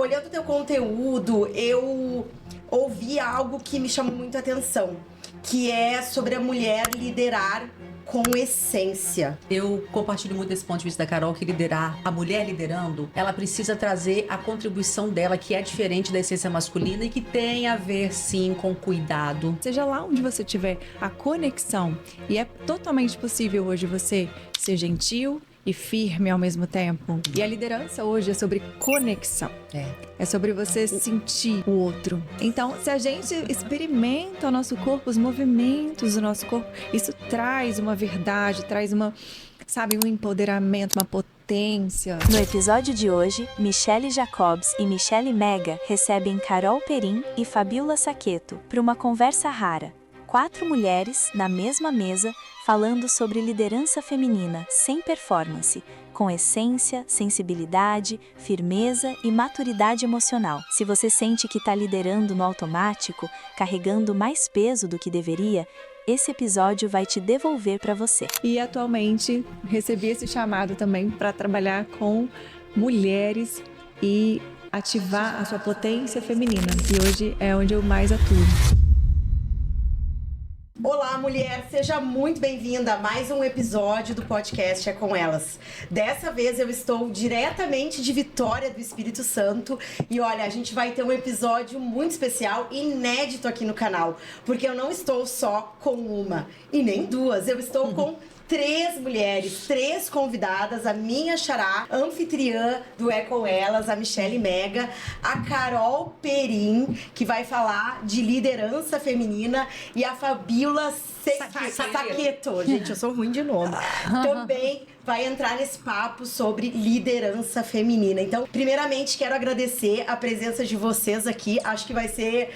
olhando o teu conteúdo, eu ouvi algo que me chamou muito a atenção, que é sobre a mulher liderar com essência. Eu compartilho muito esse ponto de vista da Carol, que a mulher liderando, ela precisa trazer a contribuição dela, que é diferente da essência masculina e que tem a ver, sim, com cuidado. Seja lá onde você tiver a conexão, e é totalmente possível hoje você ser gentil e firme ao mesmo tempo. E a liderança hoje é sobre conexão. É sobre você sentir o outro. Então, se a gente experimenta o nosso corpo, os movimentos do nosso corpo, isso traz uma verdade, traz um empoderamento, uma potência. No episódio de hoje, Michelle Jacobs e Michelle Mega recebem Carol Perin e Fabiola Saqueto para uma conversa rara. 4 mulheres na mesma mesa falando sobre liderança feminina sem performance, com essência, sensibilidade, firmeza e maturidade emocional. Se você sente que está liderando no automático, carregando mais peso do que deveria, esse episódio vai te devolver para você. E atualmente recebi esse chamado também para trabalhar com mulheres e ativar a sua potência feminina. E hoje é onde eu mais atuo. Olá, mulher! Seja muito bem-vinda a mais um episódio do podcast É Com Elas. Dessa vez eu estou diretamente de Vitória do Espírito Santo e olha, a gente vai ter um episódio muito especial, inédito aqui no canal, porque eu não estou só com uma e nem duas, eu estou com 3 mulheres, 3 convidadas, a minha xará, anfitriã do É Com Elas, a Michelle Mega, a Carol Perin, que vai falar de liderança feminina, e a Fabiola Saqueto. Gente, eu sou ruim de nome. Também vai entrar nesse papo sobre liderança feminina. Então, primeiramente, quero agradecer a presença de vocês aqui. Acho que vai ser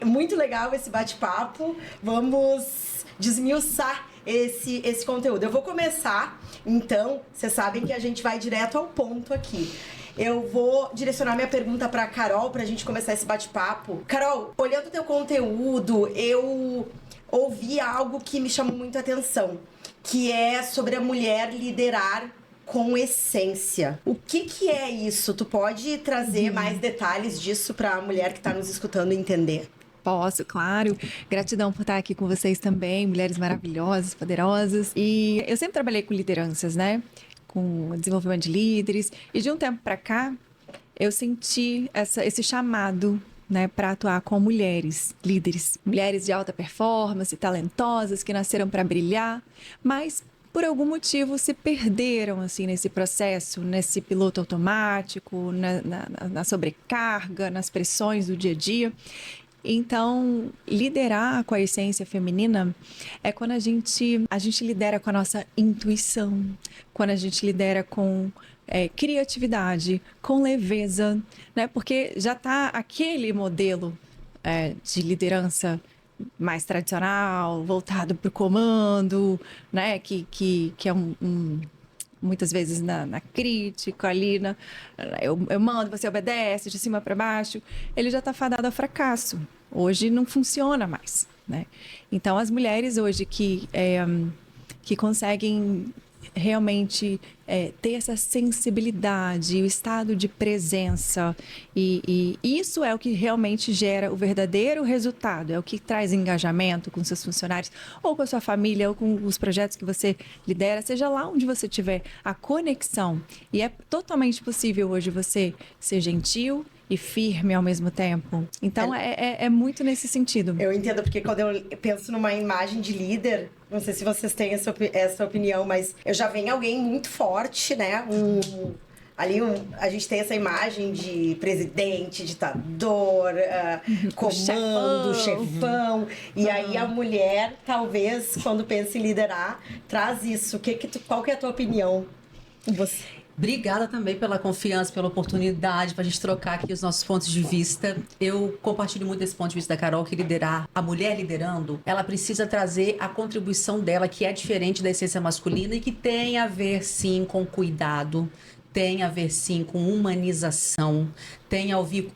muito legal esse bate-papo. Vamos desmiuçar esse conteúdo. Eu vou começar, então, vocês sabem que a gente vai direto ao ponto aqui. Eu vou direcionar minha pergunta para a Carol, pra gente começar esse bate-papo. Carol, olhando o teu conteúdo, eu ouvi algo que me chamou muito a atenção, que é sobre a mulher liderar com essência. O que é isso? Tu pode trazer mais detalhes disso para a mulher que está nos escutando entender? Posso, claro. Gratidão por estar aqui com vocês também, mulheres maravilhosas, poderosas. E eu sempre trabalhei com lideranças, né? Com desenvolvimento de líderes. E de um tempo para cá, eu senti esse chamado, né, para atuar com mulheres, líderes. Mulheres de alta performance, talentosas, que nasceram para brilhar, mas por algum motivo se perderam assim nesse processo, nesse piloto automático, na sobrecarga, nas pressões do dia a dia. Então, liderar com a essência feminina é quando a gente lidera com a nossa intuição, quando a gente lidera com criatividade, com leveza, né? Porque já está aquele modelo de liderança mais tradicional, voltado para o comando, né? Que é muitas vezes na crítica, ali eu mando, você obedece, de cima para baixo, ele já está fadado ao fracasso. Hoje não funciona mais, né? Então, as mulheres hoje que conseguem realmente ter essa sensibilidade, o estado de presença, e isso é o que realmente gera o verdadeiro resultado, é o que traz engajamento com seus funcionários, ou com a sua família, ou com os projetos que você lidera, seja lá onde você tiver a conexão. E é totalmente possível hoje você ser gentil e firme ao mesmo tempo. Então, é muito nesse sentido. Eu entendo, porque quando eu penso numa imagem de líder, não sei se vocês têm essa opinião, mas eu já venho alguém muito forte, né? A gente tem essa imagem de presidente, ditador, comando, chefão. E aí a mulher, talvez, quando pensa em liderar, traz isso. Qual que é a tua opinião? Obrigada também pela confiança, pela oportunidade para a gente trocar aqui os nossos pontos de vista. Eu compartilho muito esse ponto de vista da Carol, que a mulher liderando, ela precisa trazer a contribuição dela, que é diferente da essência masculina e que tem a ver, sim, com cuidado, tem a ver, sim, com humanização, tem a ver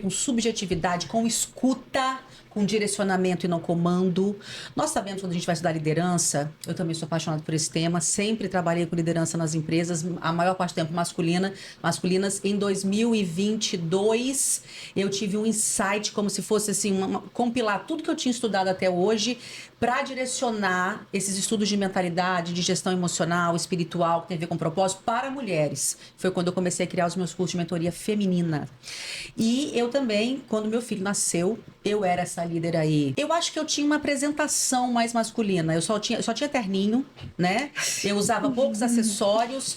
com subjetividade, com escuta, com direcionamento e não comando. Nós sabemos, quando a gente vai estudar liderança, eu também sou apaixonada por esse tema, sempre trabalhei com liderança nas empresas, a maior parte do tempo masculinas. Em 2022, eu tive um insight, como se fosse assim, compilar tudo que eu tinha estudado até hoje, para direcionar esses estudos de mentalidade, de gestão emocional, espiritual, que tem a ver com propósito, para mulheres. Foi quando eu comecei a criar os meus cursos de mentoria feminina. E eu também, quando meu filho nasceu, eu era essa líder aí. Eu acho que eu tinha uma apresentação mais masculina. Eu só tinha terninho, né? Eu usava poucos acessórios.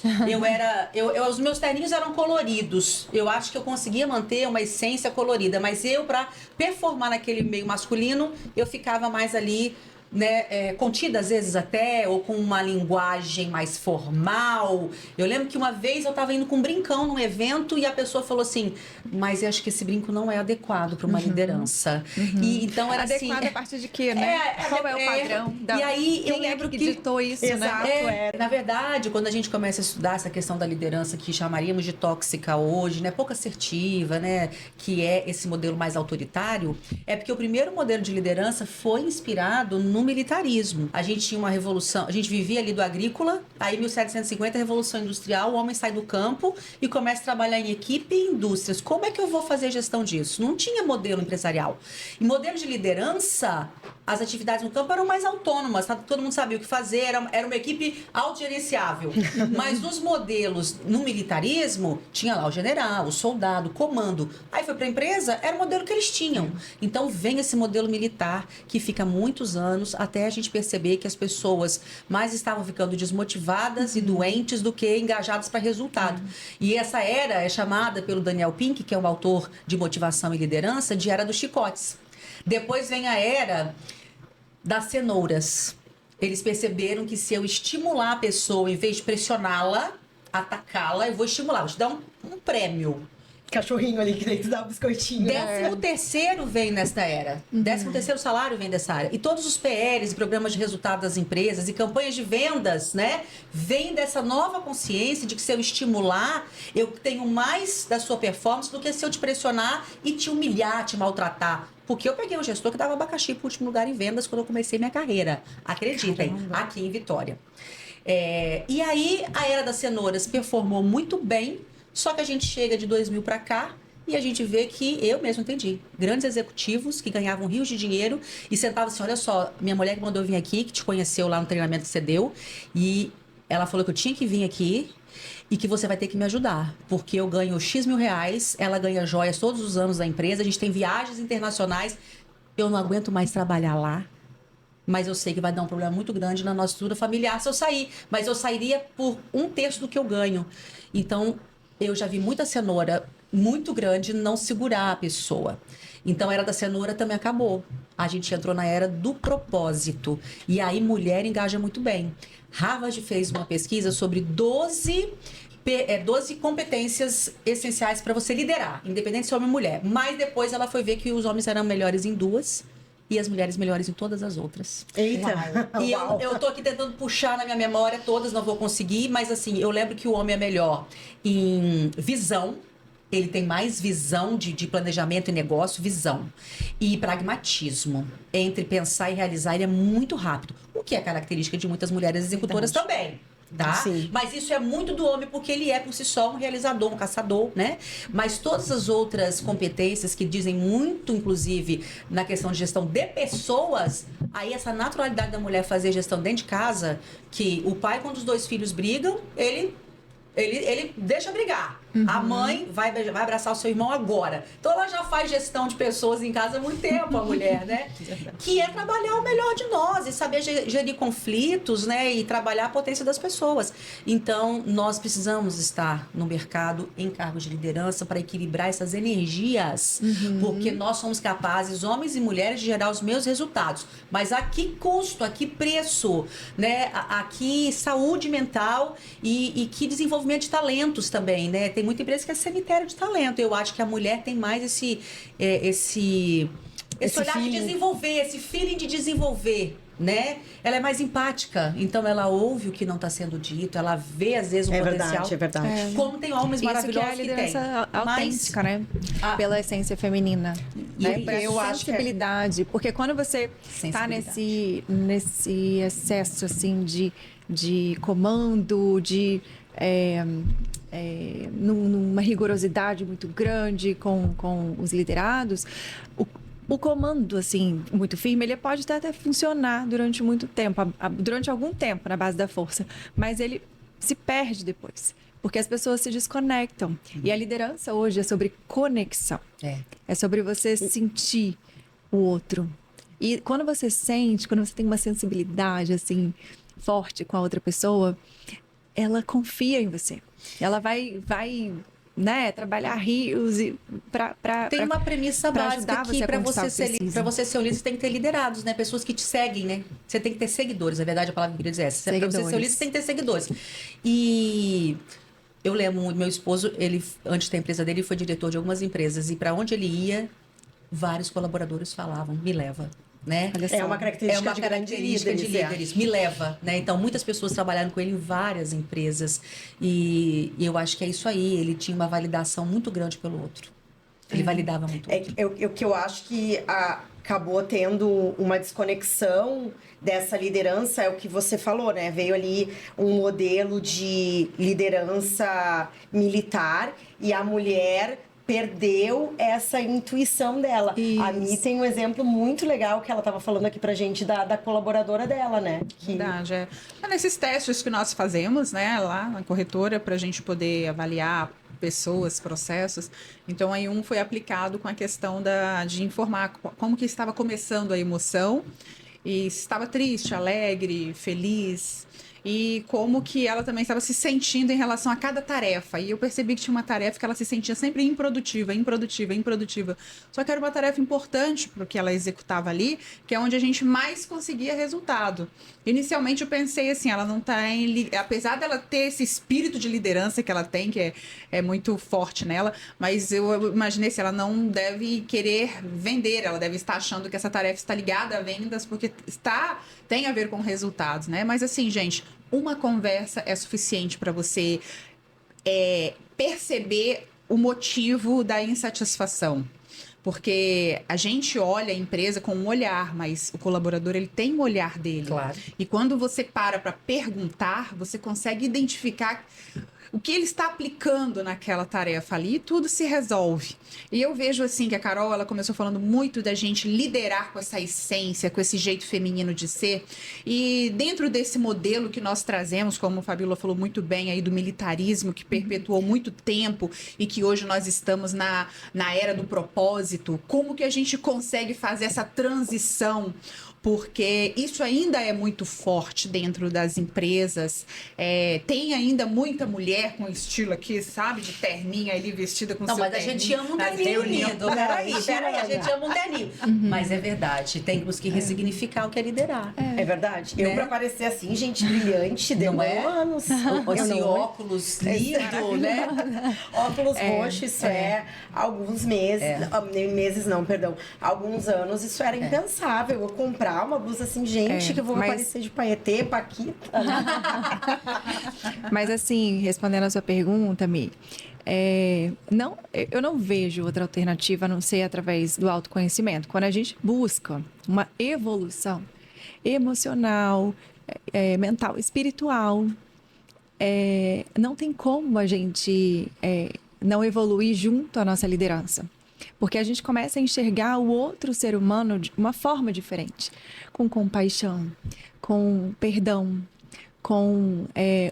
Os meus terninhos eram coloridos. Eu acho que eu conseguia manter uma essência colorida. Mas para performar naquele meio masculino, eu ficava mais ali, né, contida às vezes até, ou com uma linguagem mais formal. Eu lembro que uma vez eu estava indo com um brincão num evento e a pessoa falou assim, mas eu acho que esse brinco não é adequado para uma liderança. E então era adequado assim, a partir de quê, né? Qual é o padrão? E aí eu lembro que ditou isso, né? Na verdade, quando a gente começa a estudar essa questão da liderança que chamaríamos de tóxica hoje, né, pouco assertiva, né, que é esse modelo mais autoritário, é porque o primeiro modelo de liderança foi inspirado no militarismo. A gente tinha uma revolução, a gente vivia ali do agrícola, aí em 1750, a Revolução Industrial, o homem sai do campo e começa a trabalhar em equipe e indústrias. Como é que eu vou fazer a gestão disso? Não tinha modelo empresarial. Em modelo de liderança, as atividades no campo eram mais autônomas, todo mundo sabia o que fazer, era uma equipe autogerenciável. Mas nos modelos, no militarismo, tinha lá o general, o soldado, o comando. Aí foi para a empresa, era o modelo que eles tinham. Então vem esse modelo militar que fica muitos anos até a gente perceber que as pessoas mais estavam ficando desmotivadas e doentes do que engajadas para resultado. E essa era é chamada pelo Daniel Pink, que é um autor de motivação e liderança, de era dos chicotes. Depois vem a era das cenouras. Eles perceberam que se eu estimular a pessoa, em vez de pressioná-la, atacá-la, eu vou estimular, vou te dar um prêmio. Cachorrinho ali que daí tu dá um biscoitinho. 13º vem nesta era. 13º salário vem dessa área. E todos os PLs, programas de resultado das empresas e campanhas de vendas, né? Vêm dessa nova consciência de que se eu estimular, eu tenho mais da sua performance do que se eu te pressionar e te humilhar, te maltratar. Porque eu peguei um gestor que dava abacaxi para o último lugar em vendas quando eu comecei minha carreira. Acreditem, aqui em Vitória. E aí, a era das cenouras performou muito bem. Só que a gente chega de 2000 para cá e a gente vê que eu mesmo entendi. Grandes executivos que ganhavam rios de dinheiro e sentavam assim, olha só, minha mulher que mandou vir aqui, que te conheceu lá no treinamento que você deu, e ela falou que eu tinha que vir aqui e que você vai ter que me ajudar, porque eu ganho X mil reais, ela ganha joias todos os anos da empresa, a gente tem viagens internacionais, eu não aguento mais trabalhar lá. Mas eu sei que vai dar um problema muito grande na nossa estrutura familiar se eu sair. Mas eu sairia por 1/3 do que eu ganho. Então, eu já vi muita cenoura muito grande não segurar a pessoa. Então, a era da cenoura também acabou. A gente entrou na era do propósito. E aí, mulher engaja muito bem. Harvard fez uma pesquisa sobre 12 competências essenciais para você liderar, independente se é homem ou mulher. Mas depois ela foi ver que os homens eram melhores em 2 e as mulheres melhores em todas as outras. Eita! E eu tô aqui tentando puxar na minha memória todas, não vou conseguir, mas assim, eu lembro que o homem é melhor em visão, ele tem mais visão de planejamento e negócio, visão. E pragmatismo. Entre pensar e realizar, ele é muito rápido. O que é característica de muitas mulheres executoras também. Tá? Sim. Mas isso é muito do homem porque ele é por si só um realizador, um caçador, né? Mas todas as outras competências que dizem muito, inclusive, na questão de gestão de pessoas, aí essa naturalidade da mulher fazer gestão dentro de casa, que o pai, quando os 2 filhos brigam, ele deixa brigar. A mãe vai abraçar o seu irmão agora. Então ela já faz gestão de pessoas em casa há muito tempo, a mulher, né? Que é trabalhar o melhor de nós e saber gerir conflitos, né? E trabalhar a potência das pessoas. Então, nós precisamos estar no mercado em cargos de liderança para equilibrar essas energias. Porque nós somos capazes, homens e mulheres, de gerar os meus resultados. Mas a que custo, a que preço, né? A que saúde mental e que desenvolvimento de talentos também, né? Tem muita empresa que é cemitério de talento. Eu acho que a mulher tem mais esse olhar de desenvolver, esse feeling de desenvolver né? Ela é mais empática, então ela ouve o que não está sendo dito, ela vê às vezes um potencial. É verdade. Como tem homens maravilhosos que é a liderança tem. autêntica, né? Pela essência feminina. Né? eu acho que sensibilidade. Porque quando você está nesse excesso, assim, de comando, numa rigorosidade muito grande com os liderados, o comando, assim, muito firme, ele pode até funcionar durante muito tempo, durante algum tempo, na base da força, mas ele se perde depois, porque as pessoas se desconectam. E a liderança hoje é sobre conexão. É sobre você sentir o outro. E quando você sente, quando você tem uma sensibilidade, assim, forte com a outra pessoa, ela confia em você. Ela vai né, trabalhar rios e tem uma premissa básica que para você ser um líder, você tem que ter liderados, né? Pessoas que te seguem, né? Você tem que ter seguidores, na verdade a palavra que eu queria dizer é essa. Para você ser um líder, você tem que ter seguidores. E eu lembro, meu esposo, ele antes da empresa dele, foi diretor de algumas empresas e para onde ele ia, vários colaboradores falavam, me leva. Né? É uma característica de líderes. Me leva, né? Então, muitas pessoas trabalharam com ele em várias empresas e eu acho que é isso aí. Ele tinha uma validação muito grande pelo outro. Ele validava muito o outro. O que eu acho que acabou tendo uma desconexão dessa liderança é o que você falou, né? Veio ali um modelo de liderança militar e a mulher perdeu essa intuição dela. Isso. A Mi tem um exemplo muito legal que ela estava falando aqui pra gente da colaboradora dela, né? Verdade, é nesses testes que nós fazemos, né, lá na corretora, pra gente poder avaliar pessoas, processos. Então, aí um foi aplicado com a questão de informar como que estava começando a emoção e se estava triste, alegre, feliz, e como que ela também estava se sentindo em relação a cada tarefa. E eu percebi que tinha uma tarefa que ela se sentia sempre improdutiva. Só que era uma tarefa importante para o que ela executava ali, que é onde a gente mais conseguia resultado. Inicialmente eu pensei assim, ela não tem... Apesar dela ter esse espírito de liderança que ela tem, que é muito forte nela, mas eu imaginei assim, ela não deve querer vender, ela deve estar achando que essa tarefa está ligada a vendas, porque tem a ver com resultados, né? Mas assim, gente, uma conversa é suficiente para você perceber o motivo da insatisfação. Porque a gente olha a empresa com um olhar, mas o colaborador, ele tem um olhar dele. Claro. E quando você para perguntar, você consegue identificar o que ele está aplicando naquela tarefa ali e tudo se resolve. E eu vejo assim que a Carol, ela começou falando muito da gente liderar com essa essência, com esse jeito feminino de ser. E dentro desse modelo que nós trazemos, como a Fabíola falou muito bem aí do militarismo, que perpetuou muito tempo e que hoje nós estamos na era do propósito, como que a gente consegue fazer essa transição? Porque isso ainda é muito forte dentro das empresas. Tem ainda muita mulher com estilo aqui, sabe? De terninha ali, vestida com seu terninho. Não, mas a gente ama um terninho lindo. Peraí, a gente ama um terninho. Mas é verdade, temos que ressignificar o que é liderar. É verdade. Eu, pra parecer assim, gente brilhante, demorou anos. Esse óculos lindo, né? Óculos roxos, isso alguns meses. Meses não, perdão. Alguns anos, isso era impensável. Eu comprar uma blusa assim, gente, que eu vou aparecer de Paetê, Paquita. Mas assim, respondendo a sua pergunta, Mi, eu não vejo outra alternativa a não ser através do autoconhecimento. Quando a gente busca uma evolução emocional, mental, espiritual, não tem como a gente não evoluir junto à nossa liderança. Porque a gente começa a enxergar o outro ser humano de uma forma diferente, com compaixão, com perdão, com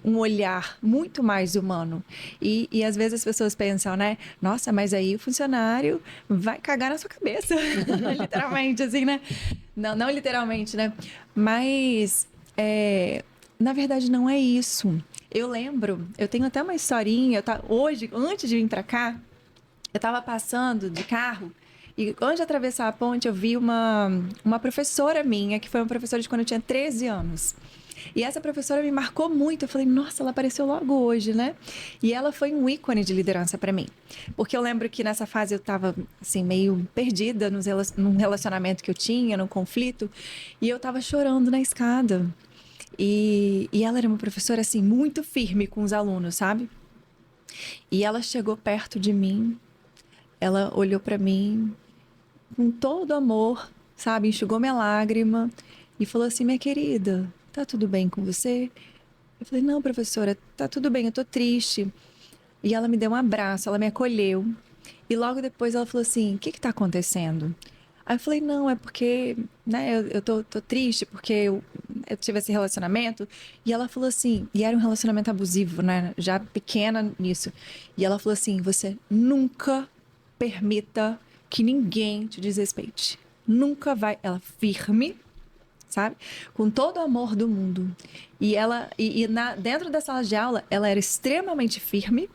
um olhar muito mais humano. E às vezes as pessoas pensam, né? Nossa, mas aí o funcionário vai cagar na sua cabeça. Literalmente, assim, né? Não literalmente, né? Mas, na verdade, não é isso. Eu lembro, eu tenho até uma historinha, hoje, antes de vir pra cá, eu estava passando de carro e antes de atravessar a ponte eu vi uma professora minha, que foi uma professora de quando eu tinha 13 anos. E essa professora me marcou muito. Eu falei, nossa, ela apareceu logo hoje, né? E ela foi um ícone de liderança para mim. Porque eu lembro que nessa fase eu estava, assim, meio perdida num relacionamento que eu tinha, num conflito. E eu estava chorando na escada. E ela era uma professora, assim, muito firme com os alunos, sabe? E ela chegou perto de mim. Ela olhou para mim com todo amor, sabe? Enxugou minha lágrima e falou assim, minha querida, tá tudo bem com você? Eu falei, não, professora, tá tudo bem, eu tô triste. E ela me deu um abraço, ela me acolheu. E logo depois ela falou assim, o que tá acontecendo? Aí eu falei, não, é porque, né, eu tô triste porque eu tive esse relacionamento. E ela falou assim, e era um relacionamento abusivo, né, já pequena nisso. E ela falou assim, você nunca permita que ninguém te desrespeite. Nunca vai. Ela firme, sabe? Com todo o amor do mundo. E ela, dentro da sala de aula, ela era extremamente firme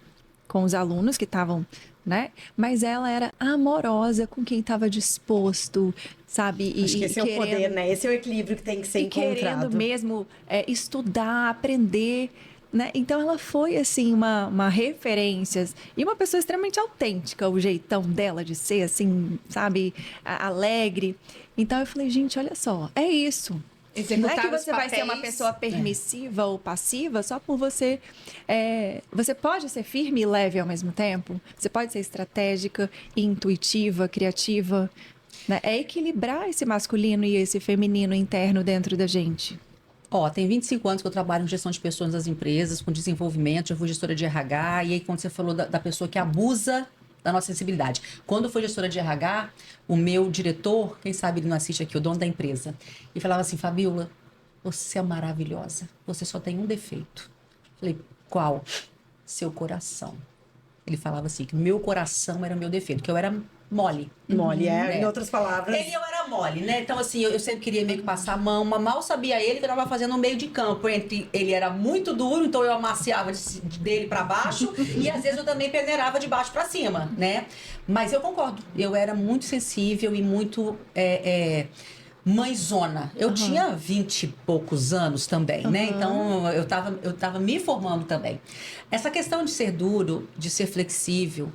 com os alunos que estavam, né? Mas ela era amorosa com quem estava disposto, sabe? Acho que esse é o poder, né? Esse é o equilíbrio que tem que ser encontrado. Querendo mesmo estudar, aprender. Né? Então ela foi assim uma referência e uma pessoa extremamente autêntica, o jeitão dela de ser assim, sabe, alegre. Então eu falei, gente, olha só, é isso. Não é que você vai ser uma pessoa permissiva ou passiva só por você. Você pode ser firme e leve ao mesmo tempo. Você pode ser estratégica, intuitiva, criativa. Né? É equilibrar esse masculino e esse feminino interno dentro da gente. Tem 25 anos que eu trabalho em gestão de pessoas nas empresas, com desenvolvimento, já fui gestora de RH, e aí quando você falou da pessoa que abusa da nossa sensibilidade. Quando eu fui gestora de RH, o meu diretor, quem sabe ele não assiste aqui, o dono da empresa, ele falava assim, Fabíola, você é maravilhosa, você só tem um defeito. Falei, qual? Seu coração. Ele falava assim, que meu coração era o meu defeito, que eu era mole. Mole, em outras palavras. Eu era mole, né? Então, assim, eu sempre queria meio que passar a mão, mas mal sabia ele que eu estava fazendo um meio de campo. Ele era muito duro, então eu amaciava dele para baixo e às vezes eu também peneirava de baixo para cima, né? Mas eu concordo, eu era muito sensível e muito mãezona. Eu tinha 20 e poucos anos também, né? Então, eu tava me formando também. Essa questão de ser duro, de ser flexível,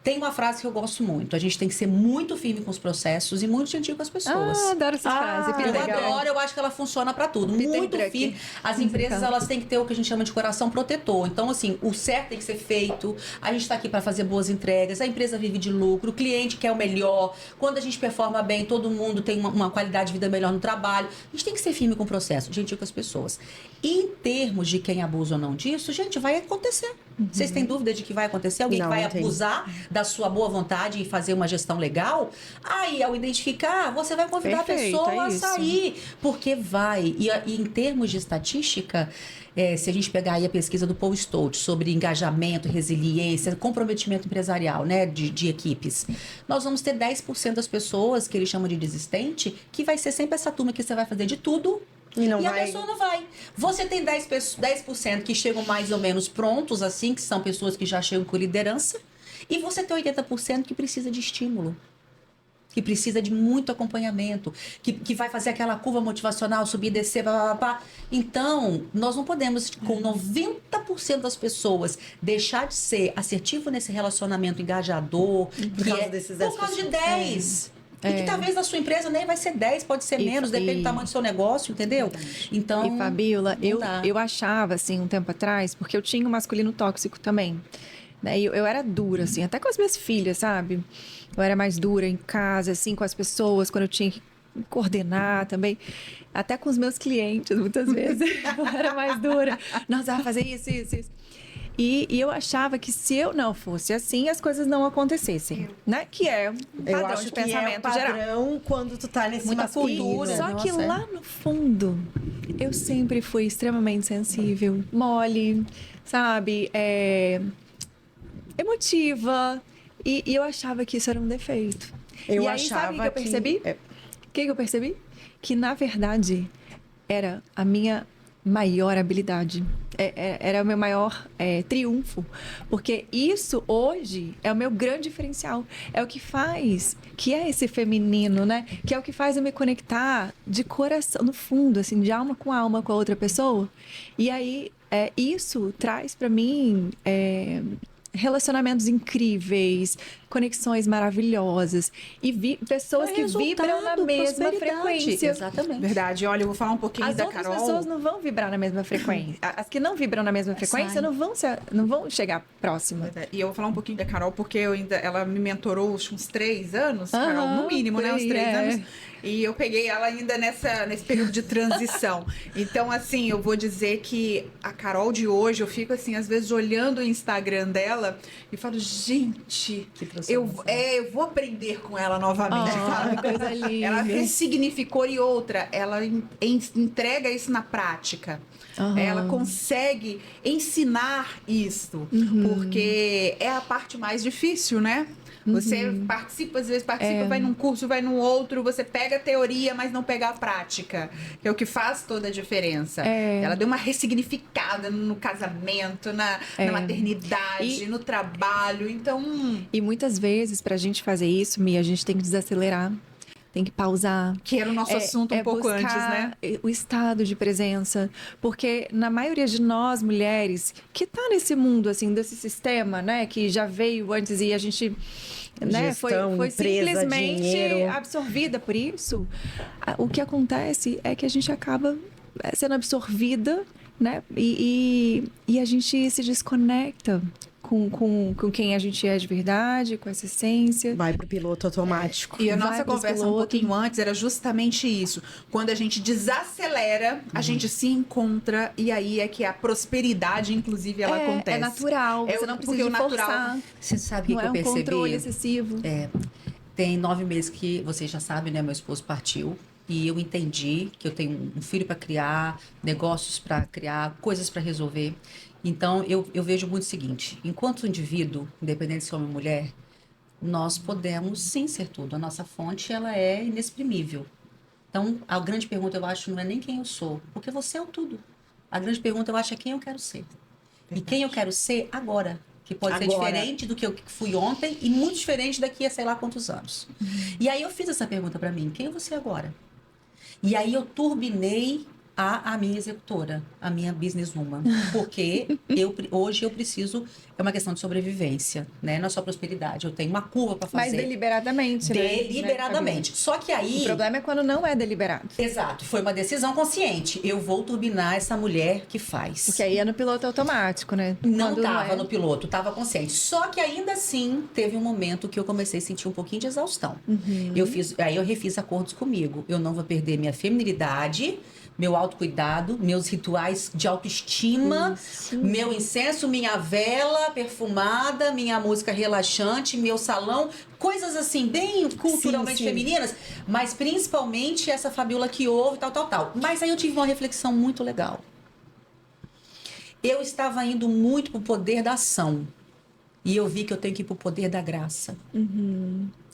tem uma frase que eu gosto muito. A gente tem que ser muito firme com os processos e muito gentil com as pessoas. Adoro essa frase. Eu adoro, eu acho que ela funciona para tudo. Muito firme. As empresas, elas têm que ter o que a gente chama de coração protetor. Então, assim, o certo tem que ser feito. A gente está aqui para fazer boas entregas. A empresa vive de lucro. O cliente quer o melhor. Quando a gente performa bem, todo mundo tem uma qualidade de vida melhor no trabalho. A gente tem que ser firme com o processo, gentil com as pessoas. E em termos de quem abusa ou não disso, gente, vai acontecer. Vocês têm dúvida de que vai acontecer? Alguém que vai abusar da sua boa vontade e fazer uma gestão legal? Aí, ao identificar, você vai convidar a pessoa a sair. Porque vai. E em termos de estatística, se a gente pegar aí a pesquisa do Paul Stoltz sobre engajamento, resiliência, comprometimento empresarial, né, de equipes, nós vamos ter 10% das pessoas, que ele chama de desistente, que vai ser sempre essa turma que você vai fazer de tudo. E a pessoa não vai. Você tem 10% que chegam mais ou menos prontos, assim, que são pessoas que já chegam com liderança. E você tem 80% que precisa de estímulo. Que precisa de muito acompanhamento. Que vai fazer aquela curva motivacional, subir e descer, blá. Então, nós não podemos, com 90% das pessoas, deixar de ser assertivo nesse relacionamento engajador. Por causa desses 10%. Por causa de 10%. E que talvez na sua empresa nem vai ser 10, pode ser menos, depende do tamanho do seu negócio, entendeu? Então, e Fabíola, eu achava, assim, um tempo atrás, porque eu tinha um masculino tóxico também. Né? Eu era dura, assim, até com as minhas filhas, sabe? Eu era mais dura em casa, assim, com as pessoas, quando eu tinha que coordenar também. Até com os meus clientes, muitas vezes. Eu era mais dura. Nós vamos fazer isso. E eu achava que se eu não fosse assim, as coisas não acontecessem, né? Que é um padrão de pensamento geral. Padrão quando tu tá nesse muita cultura. Só que lá no fundo, eu sempre fui extremamente sensível, mole, sabe? Emotiva. E eu achava que isso era um defeito. Eu e aí, achava sabe o que eu percebi? O que eu percebi? Que, na verdade, era a minha maior habilidade. Era o meu maior triunfo. Porque isso, hoje, é o meu grande diferencial. É o que faz, que é esse feminino, né? Que é o que faz eu me conectar de coração, no fundo, assim, de alma com a outra pessoa. E aí, isso traz para mim... relacionamentos incríveis, conexões maravilhosas e pessoas que vibram na mesma frequência. Exatamente. Verdade. Olha, eu vou falar um pouquinho da Carol. As outras pessoas não vão vibrar na mesma frequência. As que não vibram na mesma frequência não vão chegar próxima. E eu vou falar um pouquinho da Carol, porque ela me mentorou uns 3 anos, Carol, no mínimo, né? Uns 3 anos. E eu peguei ela ainda nesse período de transição. Então, assim, eu vou dizer que a Carol de hoje, eu fico, assim, às vezes olhando o Instagram dela e falo, gente, eu vou aprender com ela novamente. Coisa linda. Ela ressignificou e outra, ela entrega isso na prática. Ela consegue ensinar isso, porque é a parte mais difícil, né? Você participa, às vezes vai num curso, vai num outro, você pega a teoria, mas não pega a prática, que é o que faz toda a diferença. Ela deu uma ressignificada no casamento, na maternidade, no trabalho, então... E muitas vezes, pra gente fazer isso, Mia, a gente tem que desacelerar. Tem que pausar. Que era o nosso assunto um pouco antes, né? O estado de presença. Porque na maioria de nós, mulheres, que tá nesse mundo, assim, desse sistema, né? Que já veio antes e a gente... Né, foi empresa, simplesmente dinheiro. absorvida por isso. O que acontece é que a gente acaba sendo absorvida, né? E a gente se desconecta com quem a gente é de verdade, com essa essência. Vai pro piloto automático. E a nossa conversa um pouquinho antes era justamente isso. Quando a gente desacelera, a gente se encontra e aí é que a prosperidade, inclusive, ela acontece. É natural, você não precisa forçar. Você sabe o que eu percebi? Não é um controle excessivo. Tem 9 meses que, vocês já sabem, né? Meu esposo partiu. E eu entendi que eu tenho um filho para criar, negócios para criar, coisas para resolver. Então, eu vejo muito o seguinte. Enquanto indivíduo, independente se homem ou mulher, nós podemos sim ser tudo. A nossa fonte, ela é inexprimível. Então, a grande pergunta, eu acho, não é nem quem eu sou. Porque você é o tudo. A grande pergunta, eu acho, é quem eu quero ser. Verdade. E quem eu quero ser agora. Que pode ser diferente do que eu fui ontem e muito diferente daqui a sei lá quantos anos. E aí eu fiz essa pergunta para mim. Quem é você agora? E aí eu turbinei a minha executora, a minha businesswoman. Porque hoje eu preciso... É uma questão de sobrevivência, né? Não é só prosperidade. Eu tenho uma curva para fazer. Mas deliberadamente, né? Deliberadamente. Só que aí... O problema é quando não é deliberado. Exato. Foi uma decisão consciente. Eu vou turbinar essa mulher que faz. Porque aí é no piloto automático, né? Não estava no piloto, estava consciente. Só que ainda assim, teve um momento que eu comecei a sentir um pouquinho de exaustão. Aí eu refiz acordos comigo. Eu não vou perder minha feminilidade, meu autocuidado, meus rituais de autoestima, meu incenso, minha vela perfumada, minha música relaxante, meu salão, coisas assim, bem culturalmente femininas, mas principalmente essa Fabiola que ouve, tal. Mas aí eu tive uma reflexão muito legal. Eu estava indo muito pro poder da ação. E eu vi que eu tenho que ir pro poder da graça.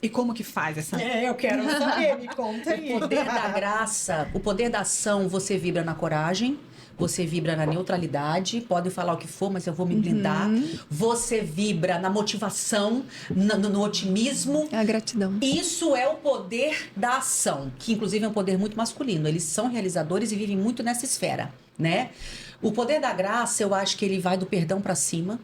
E como que faz essa... Eu quero saber, me conta aí. O poder da graça, o poder da ação, você vibra na coragem, você vibra na neutralidade, podem falar o que for, mas eu vou me blindar. Você vibra na motivação, no otimismo. A gratidão. Isso é o poder da ação, que inclusive é um poder muito masculino. Eles são realizadores e vivem muito nessa esfera, né? O poder da graça, eu acho que ele vai do perdão para cima.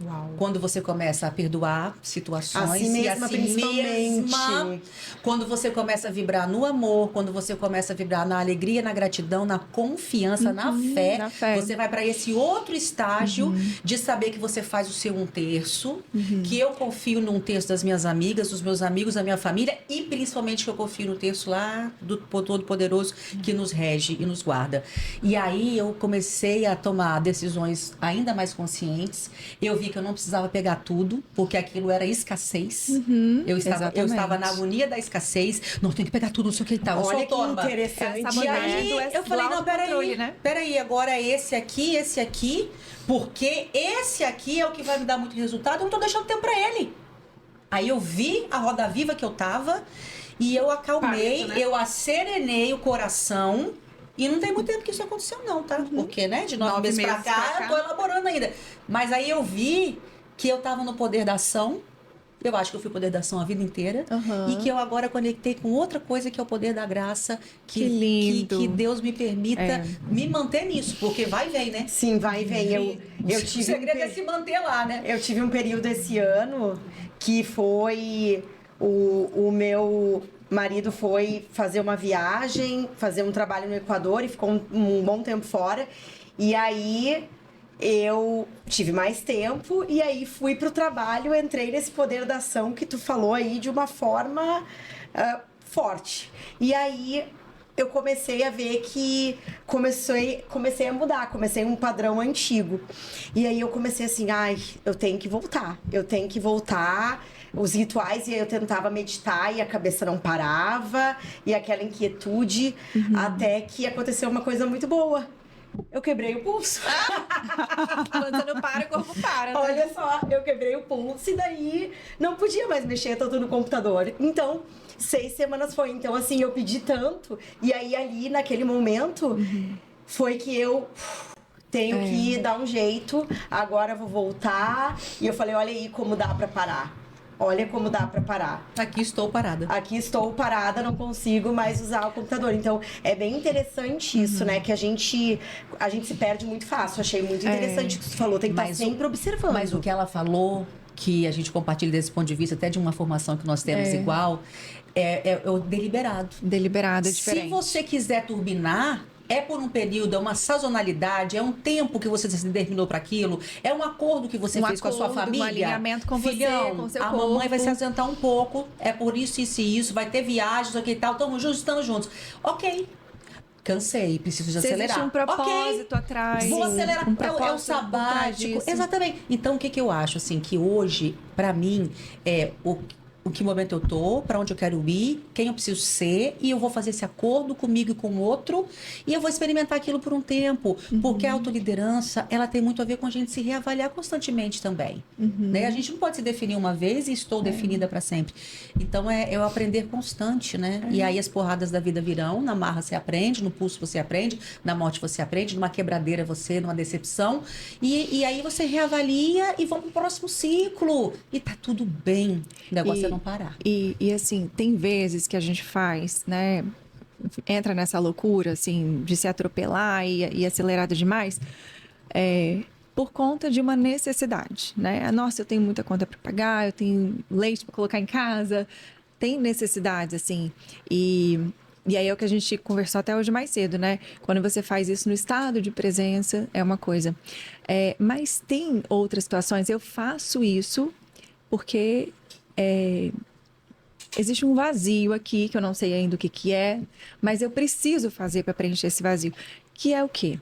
Uau. Quando você começa a perdoar situações a si mesma, principalmente. Quando você começa a vibrar no amor, quando você começa a vibrar na alegria, na gratidão, na confiança, na fé, você vai para esse outro estágio de saber que você faz o seu 1/3, que eu confio no 1/3 das minhas amigas, dos meus amigos, da minha família e principalmente que eu confio no 1/3 lá do Todo-Poderoso que nos rege e nos guarda. E aí eu comecei a tomar decisões ainda mais conscientes. Eu vi que eu não precisava pegar tudo, porque aquilo era escassez. Eu estava na agonia da escassez. Não, tem que pegar tudo, não sei o que e tal. Olha que interessante. E aí eu falei, não, peraí, agora é esse aqui, porque esse aqui é o que vai me dar muito resultado, eu não tô deixando tempo pra ele. Aí eu vi a roda viva que eu tava e eu acalmei, eu acerenei o coração E não tem muito tempo que isso aconteceu, não, tá? Porque, né, de 9 9 meses pra meses pra cá, cá. eu tô elaborando ainda. Mas aí eu vi que eu tava no poder da ação. Eu acho que eu fui poder da ação a vida inteira. Aham. E que eu agora conectei com outra coisa que é o poder da graça. Que lindo. Que Deus me permita É. me manter nisso. Porque vai e vem, né? Sim, vai e vem. Eu O tive segredo é se manter lá, né? Eu tive um período esse ano que foi o meu marido foi fazer uma viagem, fazer um trabalho no Equador e ficou um bom tempo fora. E aí eu tive mais tempo e aí fui pro trabalho, entrei nesse poder da ação que tu falou aí de uma forma forte. E aí eu comecei a ver que comecei a mudar, comecei um padrão antigo. E aí eu comecei assim, ai, eu tenho que voltar. Os rituais, e aí eu tentava meditar e a cabeça não parava, e aquela inquietude, até que aconteceu uma coisa muito boa. Eu quebrei o pulso. Quando você não para, o corpo para, né? Olha só, eu quebrei o pulso e daí não podia mais mexer tanto no computador. Então, 6 semanas foi. Então, assim, eu pedi tanto. E aí, ali, naquele momento, foi que eu tenho que dar um jeito. Agora eu vou voltar. E eu falei, olha aí como dá pra parar. Olha como dá pra parar. Aqui estou parada. Aqui estou parada, não consigo mais usar o computador. Então, é bem interessante isso, né? Que a gente se perde muito fácil. Achei muito interessante o que você falou. Tem que estar Mas sempre observando. Mas o que ela falou, que a gente compartilha desse ponto de vista, até de uma formação que nós temos igual, é o deliberado. Deliberado, é diferente. Se você quiser turbinar, é por um período, é uma sazonalidade, é um tempo que você se determinou para aquilo, é um acordo que você fez com a sua família. Um alinhamento com Filhão, você, com o seu a corpo. mamãe vai se ausentar um pouco, é por isso e isso, vai ter viagens, ok, tal, estamos juntos. Ok. Cansei, preciso de Se acelerar. existe um propósito atrás. Vou acelerar. Um É o propósito por trás sabático. disso. Exatamente. Então, o que eu acho, assim, que hoje, para mim, é o que momento eu tô, para onde eu quero ir, quem eu preciso ser, e eu vou fazer esse acordo comigo e com o outro, e eu vou experimentar aquilo por um tempo. Porque a autoliderança, ela tem muito a ver com a gente se reavaliar constantemente também. Né? A gente não pode se definir uma vez e estou definida para sempre. Então, é o aprender constante, né? E aí as porradas da vida virão, na marra você aprende, no pulso você aprende, na morte você aprende, numa quebradeira você, numa decepção, e aí você reavalia e vamos pro próximo ciclo. E tá tudo bem. O negócio é não parar. E assim, tem vezes que a gente faz, né? Entra nessa loucura, assim, de se atropelar e acelerado demais, por conta de uma necessidade, né? Nossa, eu tenho muita conta para pagar, eu tenho leite para colocar em casa, tem necessidades, assim. E aí é o que a gente conversou até hoje mais cedo, né? Quando você faz isso no estado de presença, é uma coisa. Mas tem outras situações, eu faço isso porque existe um vazio aqui, que eu não sei ainda o que é, mas eu preciso fazer para preencher esse vazio. Que é o quê?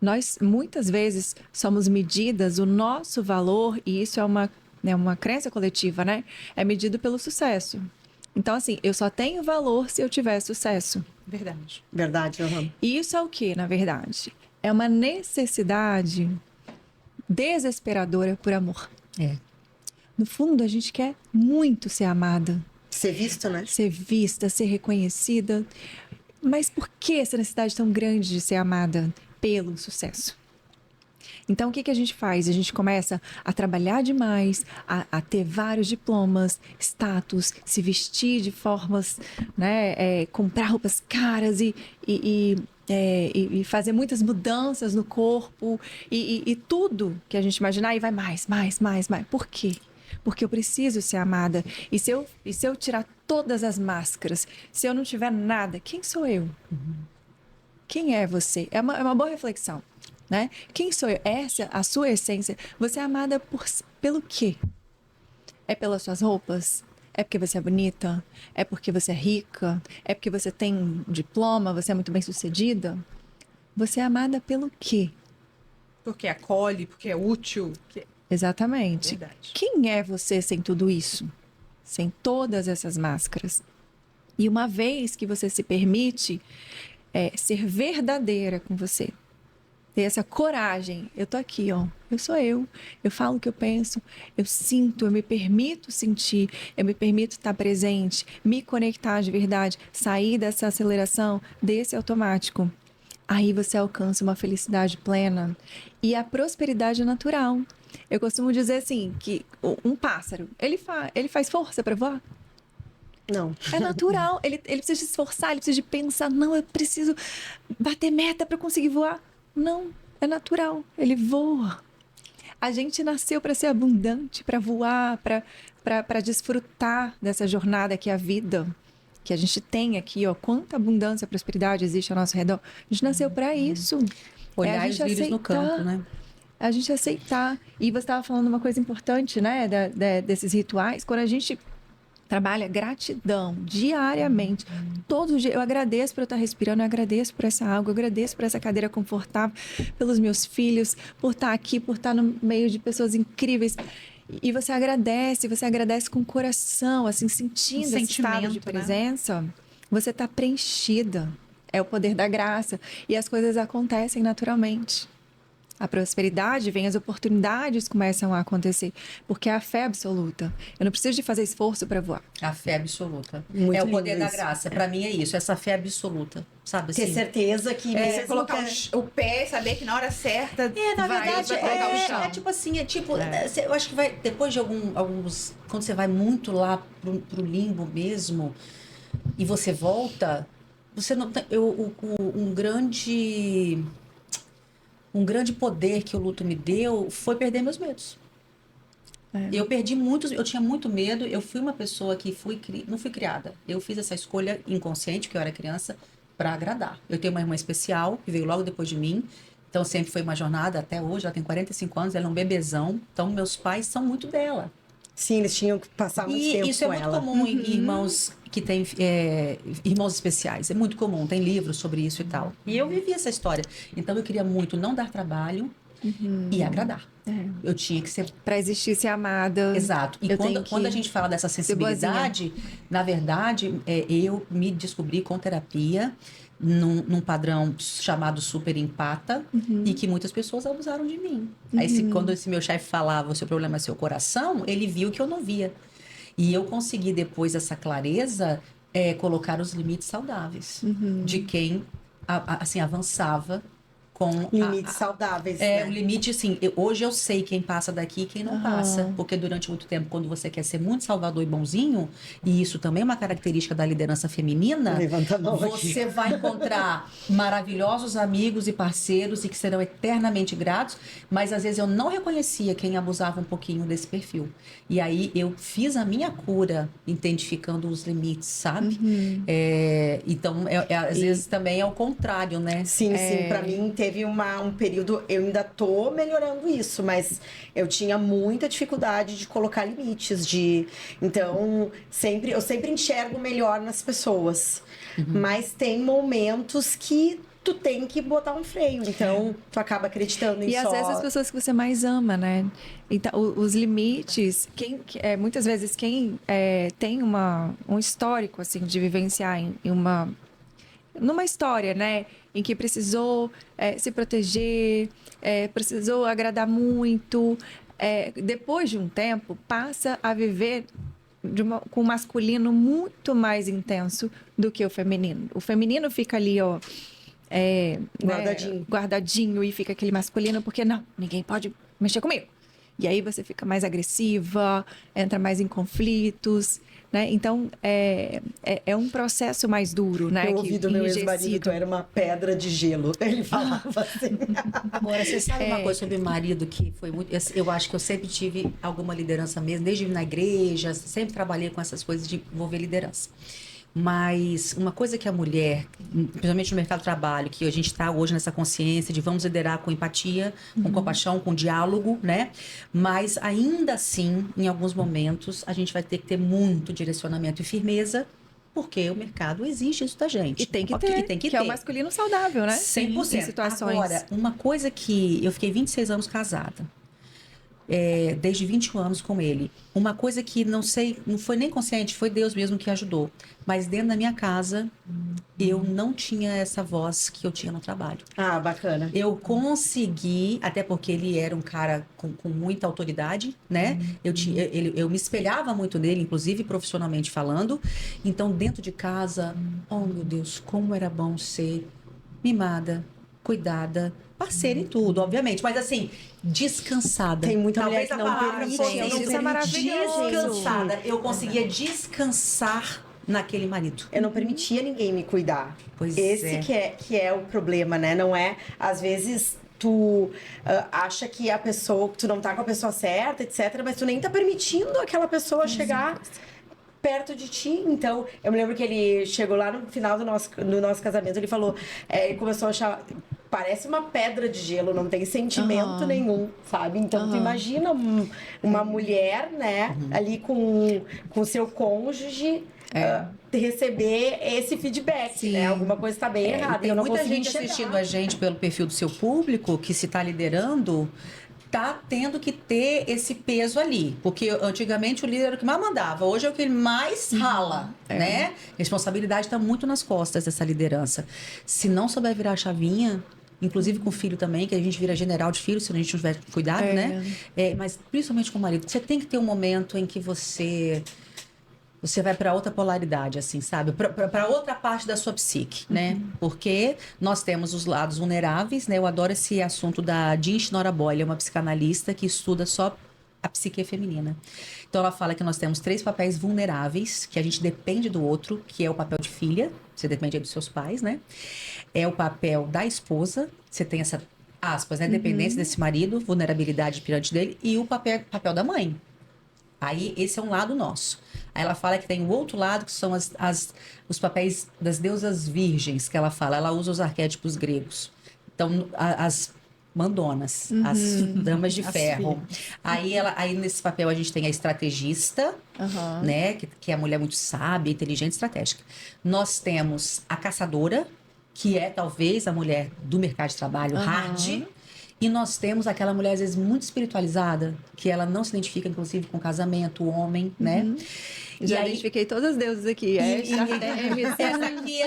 Nós, muitas vezes, somos medidas, o nosso valor, e isso é uma crença coletiva, né? É medido pelo sucesso. Então, assim, eu só tenho valor se eu tiver sucesso. Verdade. Verdade, E isso é o quê, na verdade? É uma necessidade desesperadora por amor. No fundo, a gente quer muito ser amada. Ser visto, né? Ser vista, ser reconhecida. Mas por que essa necessidade tão grande de ser amada? Pelo sucesso. Então, o que a gente faz? A gente começa a trabalhar demais, a ter vários diplomas, status, se vestir de formas, né? Comprar roupas caras e fazer muitas mudanças no corpo e tudo que a gente imaginar e vai mais. Por quê? Porque eu preciso ser amada. E se eu tirar todas as máscaras, se eu não tiver nada, quem sou eu? Quem é você? É uma boa reflexão, né? Quem sou eu? Essa, a sua essência. Você é amada pelo quê? É pelas suas roupas? É porque você é bonita? É porque você é rica? É porque você tem um diploma? Você é muito bem sucedida? Você é amada pelo quê? Porque acolhe, porque é útil. Exatamente. Verdade. Quem é você sem tudo isso? Sem todas essas máscaras? E uma vez que você se permite ser verdadeira com você, ter essa coragem. Eu tô aqui, ó. Eu sou eu falo o que eu penso, eu sinto, eu me permito sentir, eu me permito estar presente, me conectar de verdade, sair dessa aceleração, desse automático. Aí você alcança uma felicidade plena e a prosperidade natural. Eu costumo dizer assim, que um pássaro, ele faz força para voar? Não. É natural, ele precisa se esforçar, ele precisa de pensar, não, eu preciso bater meta para conseguir voar. Não, é natural, ele voa. A gente nasceu para ser abundante, para voar, para desfrutar dessa jornada que é a vida, que a gente tem aqui, ó, quanta abundância, prosperidade existe ao nosso redor. A gente nasceu para isso. Olhar os lírios no campo, né? A gente aceitar. E você estava falando uma coisa importante, né, desses rituais. Quando a gente trabalha gratidão diariamente, todos os dias, eu agradeço por eu estar respirando, eu agradeço por essa água, eu agradeço por essa cadeira confortável, pelos meus filhos, por estar aqui, por estar no meio de pessoas incríveis. E você agradece com o coração, assim, sentindo esse estado de presença. Né? Você está preenchida. É o poder da graça. E as coisas acontecem naturalmente. A prosperidade vem, as oportunidades começam a acontecer. Porque é a fé absoluta. Eu não preciso de fazer esforço para voar. A fé absoluta. Muito é o poder lindo da isso. graça. Para mim é isso, essa fé absoluta. Sabe assim? Ter certeza que Você mesmo colocar que... o pé, saber que na hora certa Na verdade, vai colocar o chão. é tipo assim, eu acho que vai, depois de alguns, quando você vai muito lá pro limbo mesmo, e você volta, você não tem, um grande poder que o luto me deu foi perder meus medos. Eu perdi muitos, eu tinha muito medo, eu fui uma pessoa que não fui criada, eu fiz essa escolha inconsciente, que eu era criança, para agradar. Eu tenho uma irmã especial, que veio logo depois de mim, então sempre foi uma jornada, até hoje, ela tem 45 anos, ela é um bebezão, então meus pais são muito dela. Sim, eles tinham que passar muito tempo isso é com muito ela. comum em irmãos que têm irmãos especiais, é muito comum, tem livros sobre isso e tal. E eu vivi essa história, então eu queria muito não dar trabalho e agradar. Eu tinha que ser... Para existir, ser amada. Exato. E quando a gente fala dessa sensibilidade, na verdade, eu me descobri com terapia num padrão chamado super empata e que muitas pessoas abusaram de mim. Aí, quando esse meu chefe falava, o seu problema é seu coração, ele viu que eu não via. E eu consegui, depois dessa clareza, colocar os limites saudáveis de quem assim, avançava com Limites saudáveis. o limite, assim, hoje eu sei quem passa daqui e quem não passa. Porque durante muito tempo, quando você quer ser muito salvador e bonzinho, e isso também é uma característica da liderança feminina, Levanta a mão você vai encontrar maravilhosos amigos e parceiros e que serão eternamente gratos, mas às vezes eu não reconhecia quem abusava um pouquinho desse perfil. E aí eu fiz a minha cura identificando os limites, sabe? Então, às vezes também é o contrário, né? Sim, pra mim teve um período, eu ainda tô melhorando isso, mas eu tinha muita dificuldade de colocar limites, então eu sempre enxergo melhor nas pessoas, mas tem momentos que tu tem que botar um freio, então tu acaba acreditando em E às vezes as pessoas que você mais ama, né? Então, os limites, muitas vezes quem tem um histórico, assim, de vivenciar numa história, né? Em que precisou se proteger, precisou agradar muito. Depois de um tempo, passa a viver com o masculino muito mais intenso do que o feminino. O feminino fica ali, ó... guardadinho e fica aquele masculino, porque não, ninguém pode mexer comigo. E aí você fica mais agressiva, entra mais em conflitos, né? Então, é um processo mais duro, né? Eu ouvi do meu ex-marido, tu era uma pedra de gelo. Ele falava assim. Agora, você sabe uma coisa sobre o marido que foi muito... Eu acho que eu sempre tive alguma liderança mesmo, desde na igreja, sempre trabalhei com essas coisas de envolver liderança. Mas uma coisa que a mulher, principalmente no mercado de trabalho, que a gente está hoje nessa consciência de vamos liderar com empatia, com compaixão, com diálogo, né? Mas ainda assim, em alguns momentos, a gente vai ter que ter muito direcionamento e firmeza, porque o mercado exige isso da gente. E tem que ter, é o masculino saudável, né? 100%. Em situações. Agora, uma coisa que... Eu fiquei 26 anos casada. desde 21 anos com ele. Uma coisa que não foi nem consciente, foi Deus mesmo que ajudou. Mas dentro da minha casa, eu não tinha essa voz que eu tinha no trabalho. Ah, bacana. Eu consegui, até porque ele era um cara com muita autoridade, né? Eu me espelhava muito nele, inclusive profissionalmente falando. Então, dentro de casa, oh meu Deus, como era bom ser mimada, cuidada, parceira em tudo, obviamente. Mas assim, descansada. Tem muita mulher Talvez que a não palavra permite fosse isso. Isso é maravilhoso. descansada. Eu conseguia descansar naquele marido. Eu não permitia ninguém me cuidar. Pois Esse que é o problema, né? Não é, às vezes, tu acha que a pessoa, que tu não tá com a pessoa certa, etc. Mas tu nem tá permitindo aquela pessoa chegar perto de ti. Então, eu me lembro que ele chegou lá no final do nosso casamento, ele falou, ele começou a achar... Parece uma pedra de gelo, não tem sentimento nenhum, sabe? Então, tu imagina uma mulher, né, ali com seu cônjuge, receber esse feedback, né? Alguma coisa está bem errada. Tem eu não muita consegui gente enxergar. assistindo a gente pelo perfil do seu público, que se está liderando, tá tendo que ter esse peso ali. Porque antigamente o líder era o que mais mandava, hoje é o que ele mais rala, né? Responsabilidade está muito nas costas dessa liderança. Se não souber virar a chavinha, inclusive com o filho também, que a gente vira general de filho, se a gente não tiver cuidado, né? Mas principalmente com o marido. Você tem que ter um momento em que você vai para outra polaridade, assim, sabe? Para outra parte da sua psique, né? Porque nós temos os lados vulneráveis, né? Eu adoro esse assunto da Jean Shnora Boyle, é uma psicanalista que estuda só a psique feminina. Então, ela fala que nós temos 3 papéis vulneráveis, que a gente depende do outro, que é o papel de filha, você depende dos seus pais, né? É o papel da esposa, você tem essa, aspas, né? Dependência desse marido, vulnerabilidade perante dele, e o papel da mãe. Aí, esse é um lado nosso. Aí ela fala que tem o outro lado, que são os papéis das deusas virgens, que ela fala. Ela usa os arquétipos gregos. Então, as mandonas, as damas de ferro. Aí, nesse papel, a gente tem a estrategista, né? Que é a mulher muito sábia, inteligente, estratégica. Nós temos a caçadora, que é, talvez, a mulher do mercado de trabalho hard. E nós temos aquela mulher, às vezes, muito espiritualizada, que ela não se identifica, inclusive, com o casamento, o homem, né? Já identifiquei todas as deusas aqui. Essa aqui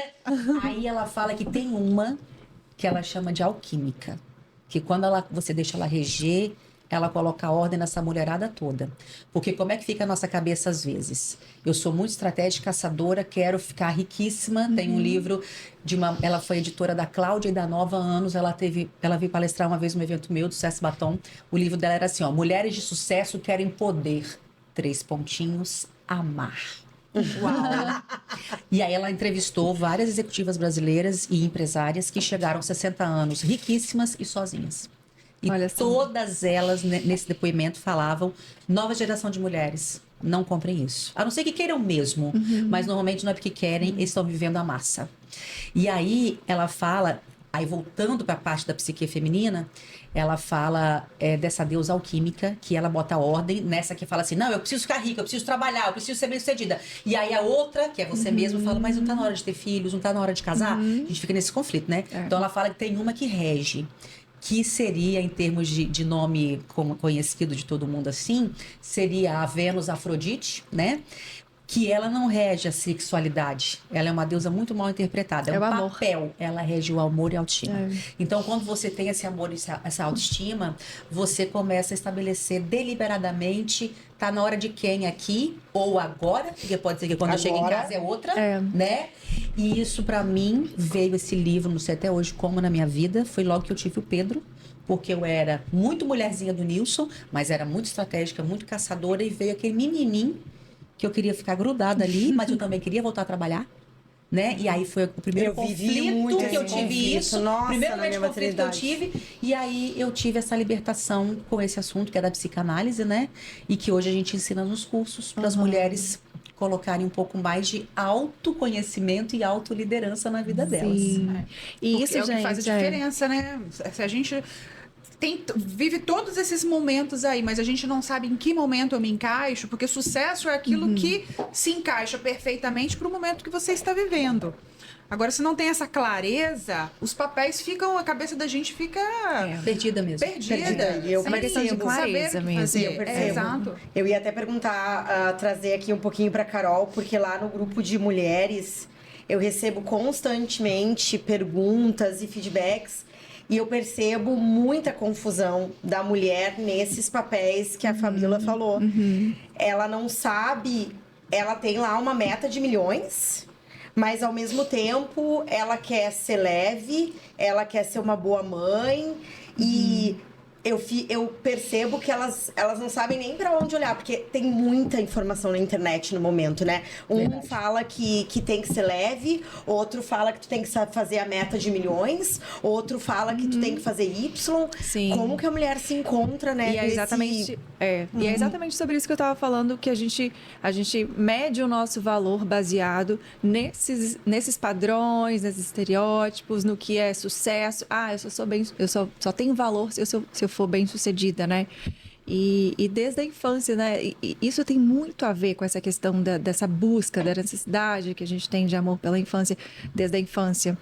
Aí ela fala que tem uma que ela chama de alquímica. Que quando você deixa ela reger, ela coloca ordem nessa mulherada toda. Porque como é que fica a nossa cabeça às vezes? Eu sou muito estratégica, caçadora, quero ficar riquíssima. Tem um livro ela foi editora da Cláudia e da Nova há anos. Ela veio palestrar uma vez no evento meu, do Sucesso Batom. O livro dela era assim, ó, Mulheres de Sucesso Querem Poder. 3 pontinhos, amar. Uau! E aí ela entrevistou várias executivas brasileiras e empresárias que chegaram aos 60 anos, riquíssimas e sozinhas. E todas elas, nesse depoimento, falavam: nova geração de mulheres, não comprem isso. A não ser que queiram mesmo, mas normalmente não é porque querem, eles estão vivendo a massa. E aí ela fala, aí voltando para a parte da psique feminina, ela fala dessa deusa alquímica, que ela bota ordem nessa que fala assim, não, eu preciso ficar rica, eu preciso trabalhar, eu preciso ser bem-sucedida. E aí a outra, que é você mesmo, fala, mas não tá na hora de ter filhos, não tá na hora de casar? A gente fica nesse conflito, né? Então ela fala que tem uma que rege, que seria, em termos de nome como conhecido de todo mundo assim, seria a Vênus Afrodite, né? Que ela não rege a sexualidade. Ela é uma deusa muito mal interpretada. É um papel. Ela rege o amor e a autoestima. Então, quando você tem esse amor e essa autoestima, você começa a estabelecer deliberadamente, tá na hora de quem aqui ou agora, porque pode ser que quando eu chego em casa é outra, né? E isso, pra mim, veio esse livro, não sei até hoje como na minha vida, foi logo que eu tive o Pedro, porque eu era muito mulherzinha do Nilson, mas era muito estratégica, muito caçadora, e veio aquele menininho que eu queria ficar grudada ali, mas eu também queria voltar a trabalhar, né? E aí foi o primeiro conflito que eu tive isso. Nossa, primeiro conflito que eu tive. E aí eu tive essa libertação com esse assunto, que é da psicanálise, né? E que hoje a gente ensina nos cursos para as mulheres colocarem um pouco mais de autoconhecimento e autoliderança na vida delas. E porque isso, é o que gente, faz a diferença, né? Se a gente vive todos esses momentos aí, mas a gente não sabe em que momento eu me encaixo, porque sucesso é aquilo que se encaixa perfeitamente para o momento que você está vivendo. Agora, se não tem essa clareza, os papéis ficam, a cabeça da gente fica Perdida mesmo. Perdida. E eu É uma questão de percebo, clareza saber o que mesmo. fazer. Eu percebo. Exato. Eu ia até perguntar, trazer aqui um pouquinho pra Carol, porque lá no grupo de mulheres eu recebo constantemente perguntas e feedbacks e eu percebo muita confusão da mulher nesses papéis que a Fabíola falou. Ela não sabe, ela tem lá uma meta de milhões, mas ao mesmo tempo ela quer ser leve, ela quer ser uma boa mãe e eu percebo que elas não sabem nem pra onde olhar, porque tem muita informação na internet no momento, né? Um fala que tem que ser leve, outro fala que tu tem que fazer a meta de milhões, outro fala que tu tem que fazer Y. Sim. Como que a mulher se encontra, né? E é exatamente, e é exatamente sobre isso que eu estava falando, que a gente mede o nosso valor baseado nesses padrões, nesses estereótipos, no que é sucesso. Eu só tenho valor se eu for bem sucedida, né? E desde a infância, né? E isso tem muito a ver com essa questão dessa busca, da necessidade que a gente tem de amor pela infância, desde a infância.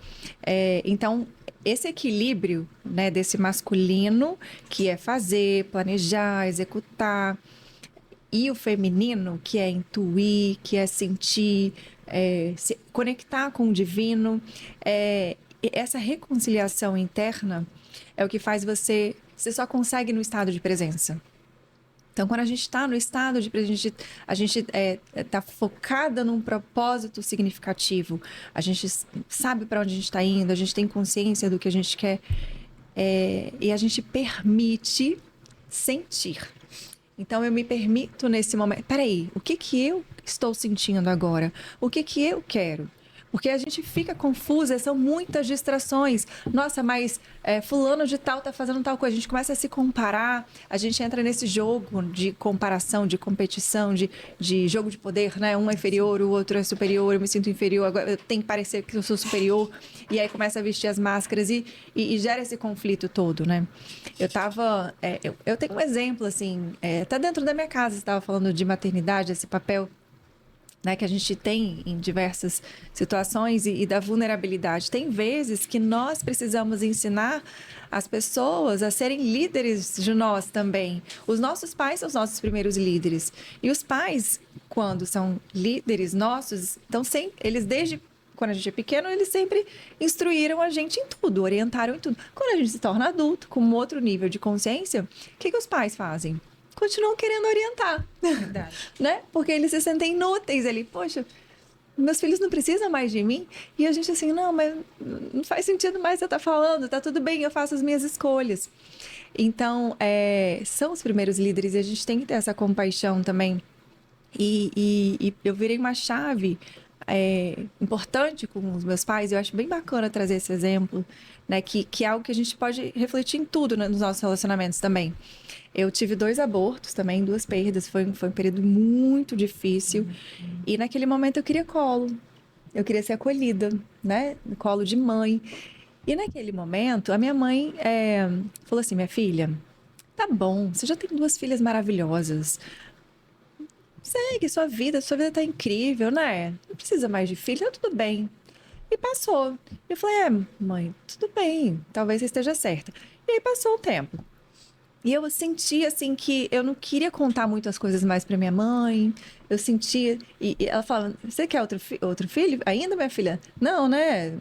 Então, esse equilíbrio, né, desse masculino, que é fazer, planejar, executar, e o feminino, que é intuir, que é sentir, se conectar com o divino, essa reconciliação interna é o que faz você só consegue no estado de presença. Então, quando a gente está no estado de presença, a gente está focada num propósito significativo, a gente sabe para onde a gente está indo, a gente tem consciência do que a gente quer, e a gente permite sentir. Então, eu me permito nesse momento. Peraí, o que eu estou sentindo agora? O que eu quero? Porque a gente fica confusa, são muitas distrações. Nossa, mas fulano de tal tá fazendo tal coisa. A gente começa a se comparar, a gente entra nesse jogo de comparação, de competição, de jogo de poder, né? Um é inferior, o outro é superior, eu me sinto inferior, agora eu tenho que parecer que eu sou superior. E aí começa a vestir as máscaras e gera esse conflito todo, né? Eu tenho um exemplo, assim, tá dentro da minha casa, você estava falando de maternidade, esse papel, né, que a gente tem em diversas situações e da vulnerabilidade. Tem vezes que nós precisamos ensinar as pessoas a serem líderes de nós também. Os nossos pais são os nossos primeiros líderes. E os pais, quando são líderes nossos, então eles desde quando a gente é pequeno, eles sempre instruíram a gente em tudo, orientaram em tudo. Quando a gente se torna adulto, com um outro nível de consciência, o que os pais fazem? Continuam querendo orientar, Verdade. né? Porque eles se sentem inúteis ali. Poxa, meus filhos não precisam mais de mim. E a gente assim, não, mas não faz sentido mais você estar falando. Tá tudo bem, eu faço as minhas escolhas. Então, são os primeiros líderes e a gente tem que ter essa compaixão também. E eu virei uma chave importante com os meus pais. Eu acho bem bacana trazer esse exemplo, né? Que é algo que a gente pode refletir em tudo, né, nos nossos relacionamentos também. Eu tive 2 abortos também, 2 perdas. Foi um período muito difícil. E naquele momento eu queria colo. Eu queria ser acolhida, né? Colo de mãe. E naquele momento, a minha mãe falou assim, minha filha, tá bom, você já tem 2 filhas maravilhosas. Segue sua vida tá incrível, né? Não precisa mais de filho, tá tudo bem. E passou. Eu falei, mãe, tudo bem, talvez você esteja certa. E aí passou o tempo. E eu senti, assim, que eu não queria contar muitas coisas mais para minha mãe. Eu sentia... E ela falava, você quer outro filho ainda, minha filha? Não, né?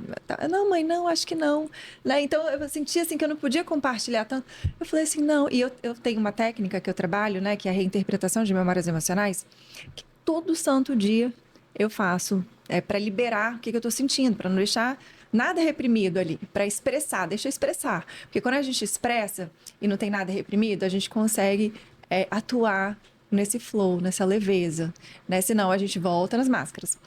Não, mãe, não, acho que não. Né? Então, eu sentia, assim, que eu não podia compartilhar tanto. Eu falei assim, não. E eu tenho uma técnica que eu trabalho, né? Que é a reinterpretação de memórias emocionais. Que todo santo dia eu faço para liberar o que eu tô sentindo, para não deixar nada reprimido ali, para expressar, deixa eu expressar. Porque quando a gente expressa e não tem nada reprimido, a gente consegue atuar nesse flow, nessa leveza, né? Senão a gente volta nas máscaras.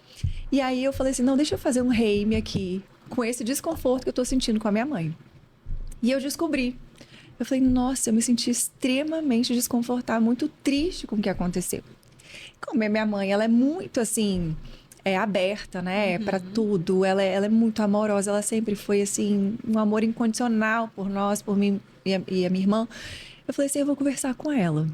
E aí eu falei assim, não, deixa eu fazer um reime aqui com esse desconforto que eu tô sentindo com a minha mãe. E eu descobri. Eu falei, nossa, eu me senti extremamente desconfortável, muito triste com o que aconteceu. Como a minha mãe, ela é muito assim... aberta, né, para tudo. Ela é muito amorosa, ela sempre foi, assim, um amor incondicional por nós, por mim e a minha irmã. Eu falei assim, eu vou conversar com ela.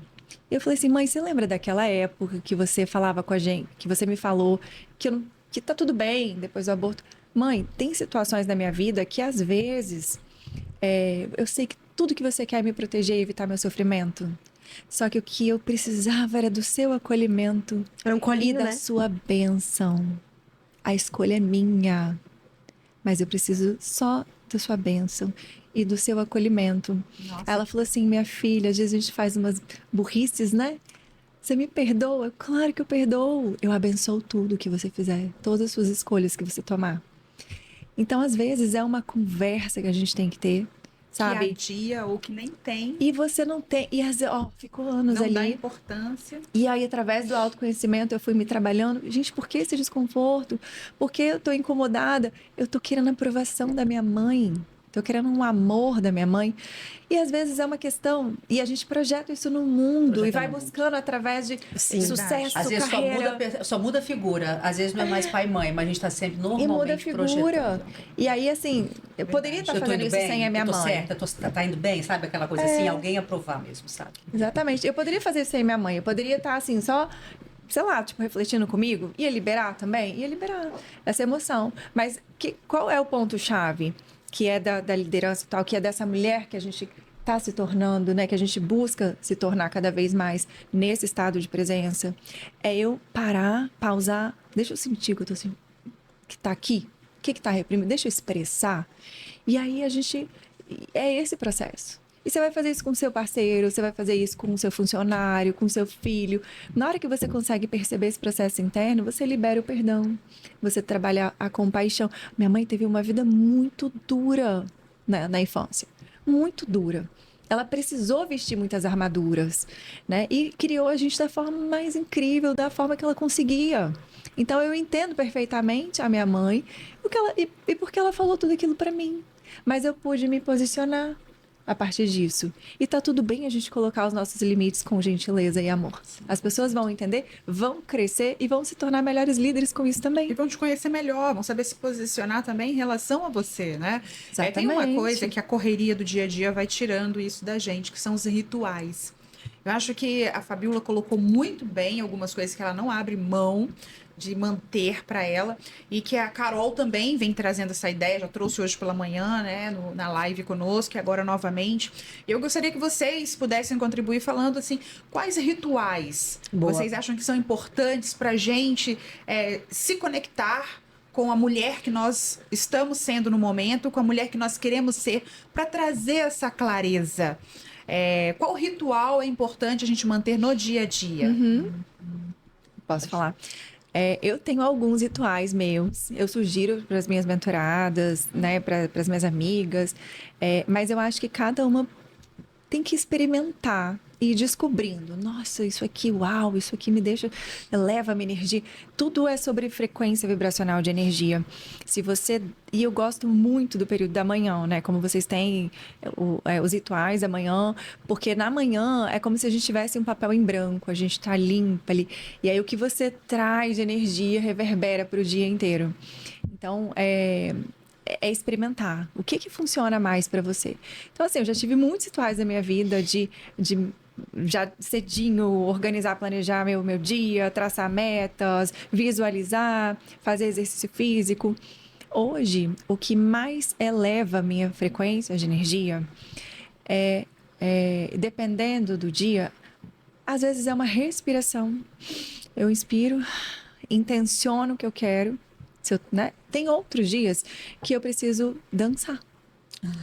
Eu falei assim, mãe, você lembra daquela época que você falava com a gente, que você me falou que tá tudo bem depois do aborto? Mãe, tem situações na minha vida que às vezes eu sei que tudo que você quer é me proteger e evitar meu sofrimento. Só que o que eu precisava era do seu acolhimento Era um e colinho, da né? sua bênção. A escolha é minha, mas eu preciso só da sua bênção e do seu acolhimento. Nossa. Aí ela falou assim, minha filha, às vezes a gente faz umas burrices, né? Você me perdoa? Claro que eu perdoo. Eu abençoo tudo que você fizer, todas as suas escolhas que você tomar. Então, às vezes, é uma conversa que a gente tem que ter, sabe? Que adia ou que nem tem, E você não tem... E às vezes, ficou anos não dá ali. importância. E aí, através do autoconhecimento, eu fui me trabalhando. Gente, por que esse desconforto? Por que eu tô incomodada? Eu tô querendo a aprovação da minha mãe. Tô querendo um amor da minha mãe. E às vezes é uma questão... E a gente projeta isso no mundo. Projeta E vai no mundo. buscando através de Sim. sucesso, Às vezes carreira. só muda a figura. Às vezes não é mais pai e mãe, mas a gente tá sempre E muda a normalmente figura. projetando. E aí, assim, eu poderia estar Eu tô fazendo indo isso bem, sem a minha eu tô mãe. certa, tá indo bem, sabe? Aquela coisa assim, alguém aprovar mesmo, sabe? Exatamente. Eu poderia fazer isso sem minha mãe. Eu poderia estar, assim, só, sei lá, tipo, refletindo comigo. Ia liberar também? Ia liberar essa emoção. Mas qual é o ponto-chave? Que é da liderança e tal, que é dessa mulher que a gente está se tornando, né? Que a gente busca se tornar cada vez mais nesse estado de presença. É eu parar, pausar. Deixa eu sentir que eu tô assim, que tá aqui. O que tá reprimido? Deixa eu expressar. E aí a gente... É esse processo. E você vai fazer isso com o seu parceiro, você vai fazer isso com o seu funcionário, com o seu filho. Na hora que você consegue perceber esse processo interno, você libera o perdão. Você trabalha a compaixão. Minha mãe teve uma vida muito dura na infância. Muito dura. Ela precisou vestir muitas armaduras, né? E criou a gente da forma mais incrível, da forma que ela conseguia. Então eu entendo perfeitamente a minha mãe e porque ela falou tudo aquilo para mim. Mas eu pude me posicionar a partir disso. E tá tudo bem a gente colocar os nossos limites com gentileza e amor. As pessoas vão entender, vão crescer e vão se tornar melhores líderes com isso E também. vão te conhecer melhor, vão saber se posicionar também em relação a você, né? Exatamente. Tem uma coisa que a correria do dia a dia vai tirando isso da gente, que são os rituais. Eu acho que a Fabíola colocou muito bem algumas coisas que ela não abre mão de manter para ela e que a Carol também vem trazendo essa ideia, já trouxe hoje pela manhã, né, na live conosco e agora novamente. Eu gostaria que vocês pudessem contribuir falando assim, quais rituais Boa. vocês acham que são importantes para a gente se conectar com a mulher que nós estamos sendo no momento, com a mulher que nós queremos ser, para trazer essa clareza. Qual ritual é importante a gente manter no dia a dia? Posso falar? Eu tenho alguns rituais meus. Eu sugiro para as minhas mentoradas, né, para as minhas amigas, mas eu acho que cada uma tem que experimentar e ir descobrindo. Nossa, isso aqui, uau, isso aqui me deixa, eleva a minha energia. Tudo é sobre frequência vibracional de energia. E eu gosto muito do período da manhã, né? Como vocês têm os rituais da manhã, porque na manhã é como se a gente tivesse um papel em branco, a gente tá limpa ali. E aí o que você traz de energia reverbera para o dia inteiro. Então, é experimentar. O que funciona mais para você? Então, assim, eu já tive muitos rituais na minha vida de já cedinho organizar, planejar meu dia, traçar metas, visualizar, fazer exercício físico. Hoje, o que mais eleva a minha frequência de energia dependendo do dia, às vezes é uma respiração. Eu inspiro, intenciono o que eu quero. Né? Tem outros dias que eu preciso dançar.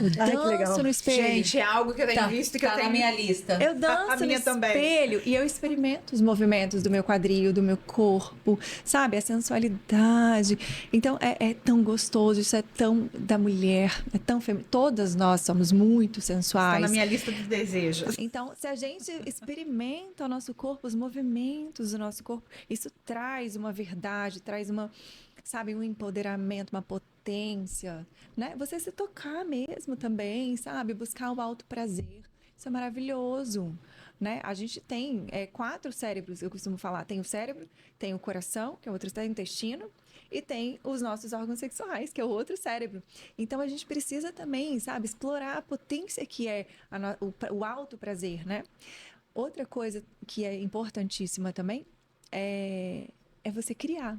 Eu danço que legal. no espelho. Gente, é algo que eu tenho visto que eu Tá tenho... na minha lista. Eu danço A minha no também. espelho e eu experimento os movimentos do meu quadril, do meu corpo, sabe? A sensualidade. Então, é tão gostoso, isso é tão da mulher, é tão feminino. Todas nós somos muito Está sensuais. na minha lista de desejos. Então, se a gente experimenta o nosso corpo, os movimentos do nosso corpo, isso traz uma verdade, traz sabe, um empoderamento, uma potência, né? Você se tocar mesmo também, sabe? Buscar o alto prazer. Isso é maravilhoso, né? A gente tem 4 cérebros, eu costumo falar. Tem o cérebro, tem o coração, que é o outro intestino, e tem os nossos órgãos sexuais, que é o outro cérebro. Então, a gente precisa também, sabe, explorar a potência que é o alto prazer, né? Outra coisa que é importantíssima também é você criar.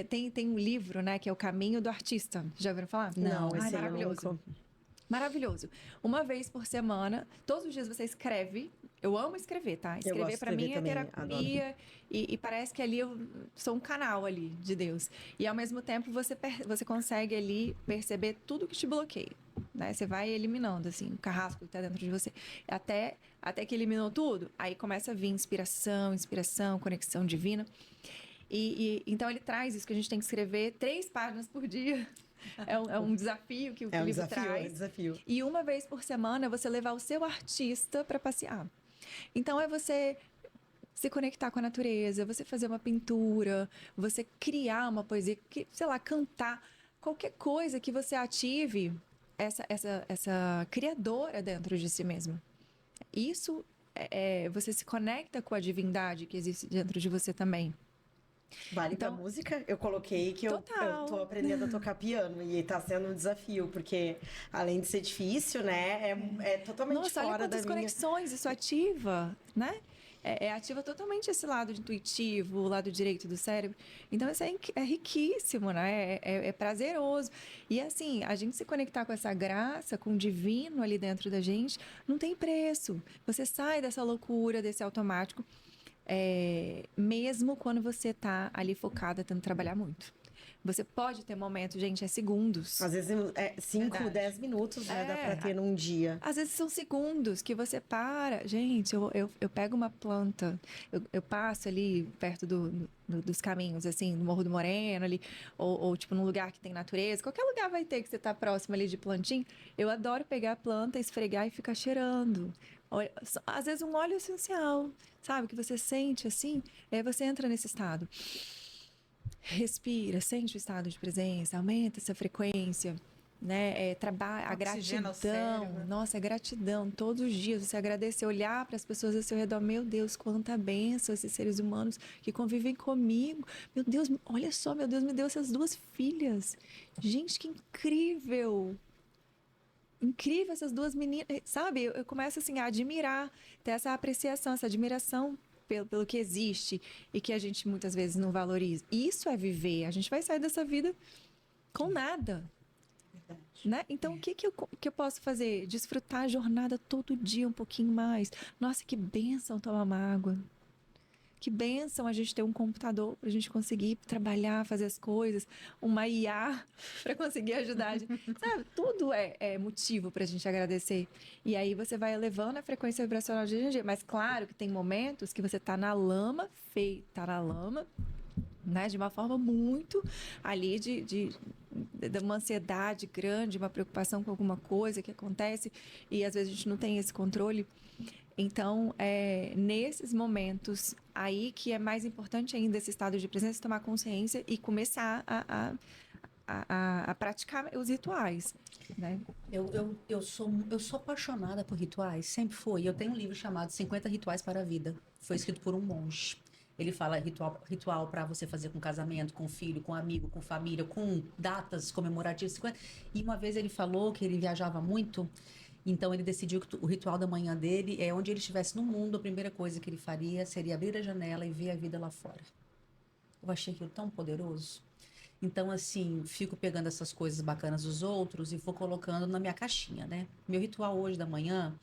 Tem um livro, né, que é O Caminho do Artista. Já ouviram falar? Não, Ai, esse aí eu maravilhoso. nunca... Maravilhoso. Uma vez por semana, todos os dias você escreve. Eu amo escrever, tá? gosto de Escrever pra mim escrever é também, terapia e parece que ali eu sou um canal ali de Deus. E ao mesmo tempo você consegue ali perceber tudo que te bloqueia, né? Você vai eliminando assim o carrasco que tá dentro de você. Até que eliminou tudo, aí começa a vir inspiração, conexão divina. Então ele traz isso que a gente tem que escrever 3 páginas por dia. É um desafio que o livro traz. É um desafio. E uma vez por semana você levar o seu artista para passear. Então é você se conectar com a natureza, você fazer uma pintura, você criar uma poesia, sei lá, cantar, qualquer coisa que você ative essa criadora dentro de si mesmo. Isso você se conecta com a divindade que existe dentro de você também. Vale Então, pra música? Eu coloquei que eu total. tô aprendendo a tocar piano e tá sendo um desafio, porque além de ser difícil, né, é totalmente Nossa, olha fora da quantas minha... conexões isso ativa, né? Ativa totalmente esse lado intuitivo, o lado direito do cérebro. Então, isso é riquíssimo, né? É prazeroso. E assim, a gente se conectar com essa graça, com o divino ali dentro da gente, não tem preço. Você sai dessa loucura, desse automático, mesmo quando você está ali focada, tentando trabalhar muito. Você pode ter momentos, gente, segundos. Às vezes 5, Verdade. 10 minutos, né, dá pra ter num dia. Às vezes são segundos que você para. Gente, eu pego uma planta, eu passo ali perto dos caminhos, assim, no Morro do Moreno ali, ou tipo num lugar que tem natureza. Qualquer lugar vai ter que você tá próximo ali de plantinho. Eu adoro pegar a planta, esfregar e ficar cheirando. Às vezes um óleo essencial, sabe? Que você sente assim, você entra nesse estado. Respira, sente o estado de presença, aumenta essa frequência, né? A Oxigena o gratidão. cérebro. Nossa, é gratidão. Todos os dias você agradecer, olhar para as pessoas ao seu redor. Meu Deus, quanta bênção esses seres humanos que convivem comigo. Meu Deus, olha só, meu Deus me deu essas 2 filhas. Gente, que incrível! Incrível essas 2 meninas, sabe? Eu começo assim a admirar, ter essa apreciação, essa admiração pelo que existe e que a gente muitas vezes não valoriza. Isso é viver. A gente vai sair dessa vida com nada. Verdade. Né? Então, o que eu posso fazer? Desfrutar a jornada todo dia um pouquinho mais. Nossa, que bênção tomar uma água. Que bênção a gente ter um computador para a gente conseguir trabalhar, fazer as coisas, uma IA para conseguir ajudar a gente. Sabe? Tudo é motivo para a gente agradecer. E aí você vai elevando a frequência vibracional de energia. Mas claro que tem momentos que você está na lama, né? De uma forma muito ali de uma ansiedade grande, uma preocupação com alguma coisa que acontece e às vezes a gente não tem esse controle. Então, nesses momentos aí que é mais importante ainda esse estado de presença, tomar consciência e começar a praticar os rituais, né? Eu sou apaixonada por rituais, sempre fui. Eu tenho um livro chamado 50 Rituais para a Vida. Foi escrito por um monge. Ele fala ritual para você fazer com casamento, com filho, com amigo, com família, com datas comemorativas. 50. E uma vez ele falou que ele viajava muito, então ele decidiu que o ritual da manhã dele é onde ele estivesse no mundo, a primeira coisa que ele faria seria abrir a janela e ver a vida lá fora. Eu achei aquilo tão poderoso. Então, assim, fico pegando essas coisas bacanas dos outros e vou colocando na minha caixinha, né? Meu ritual hoje da manhã,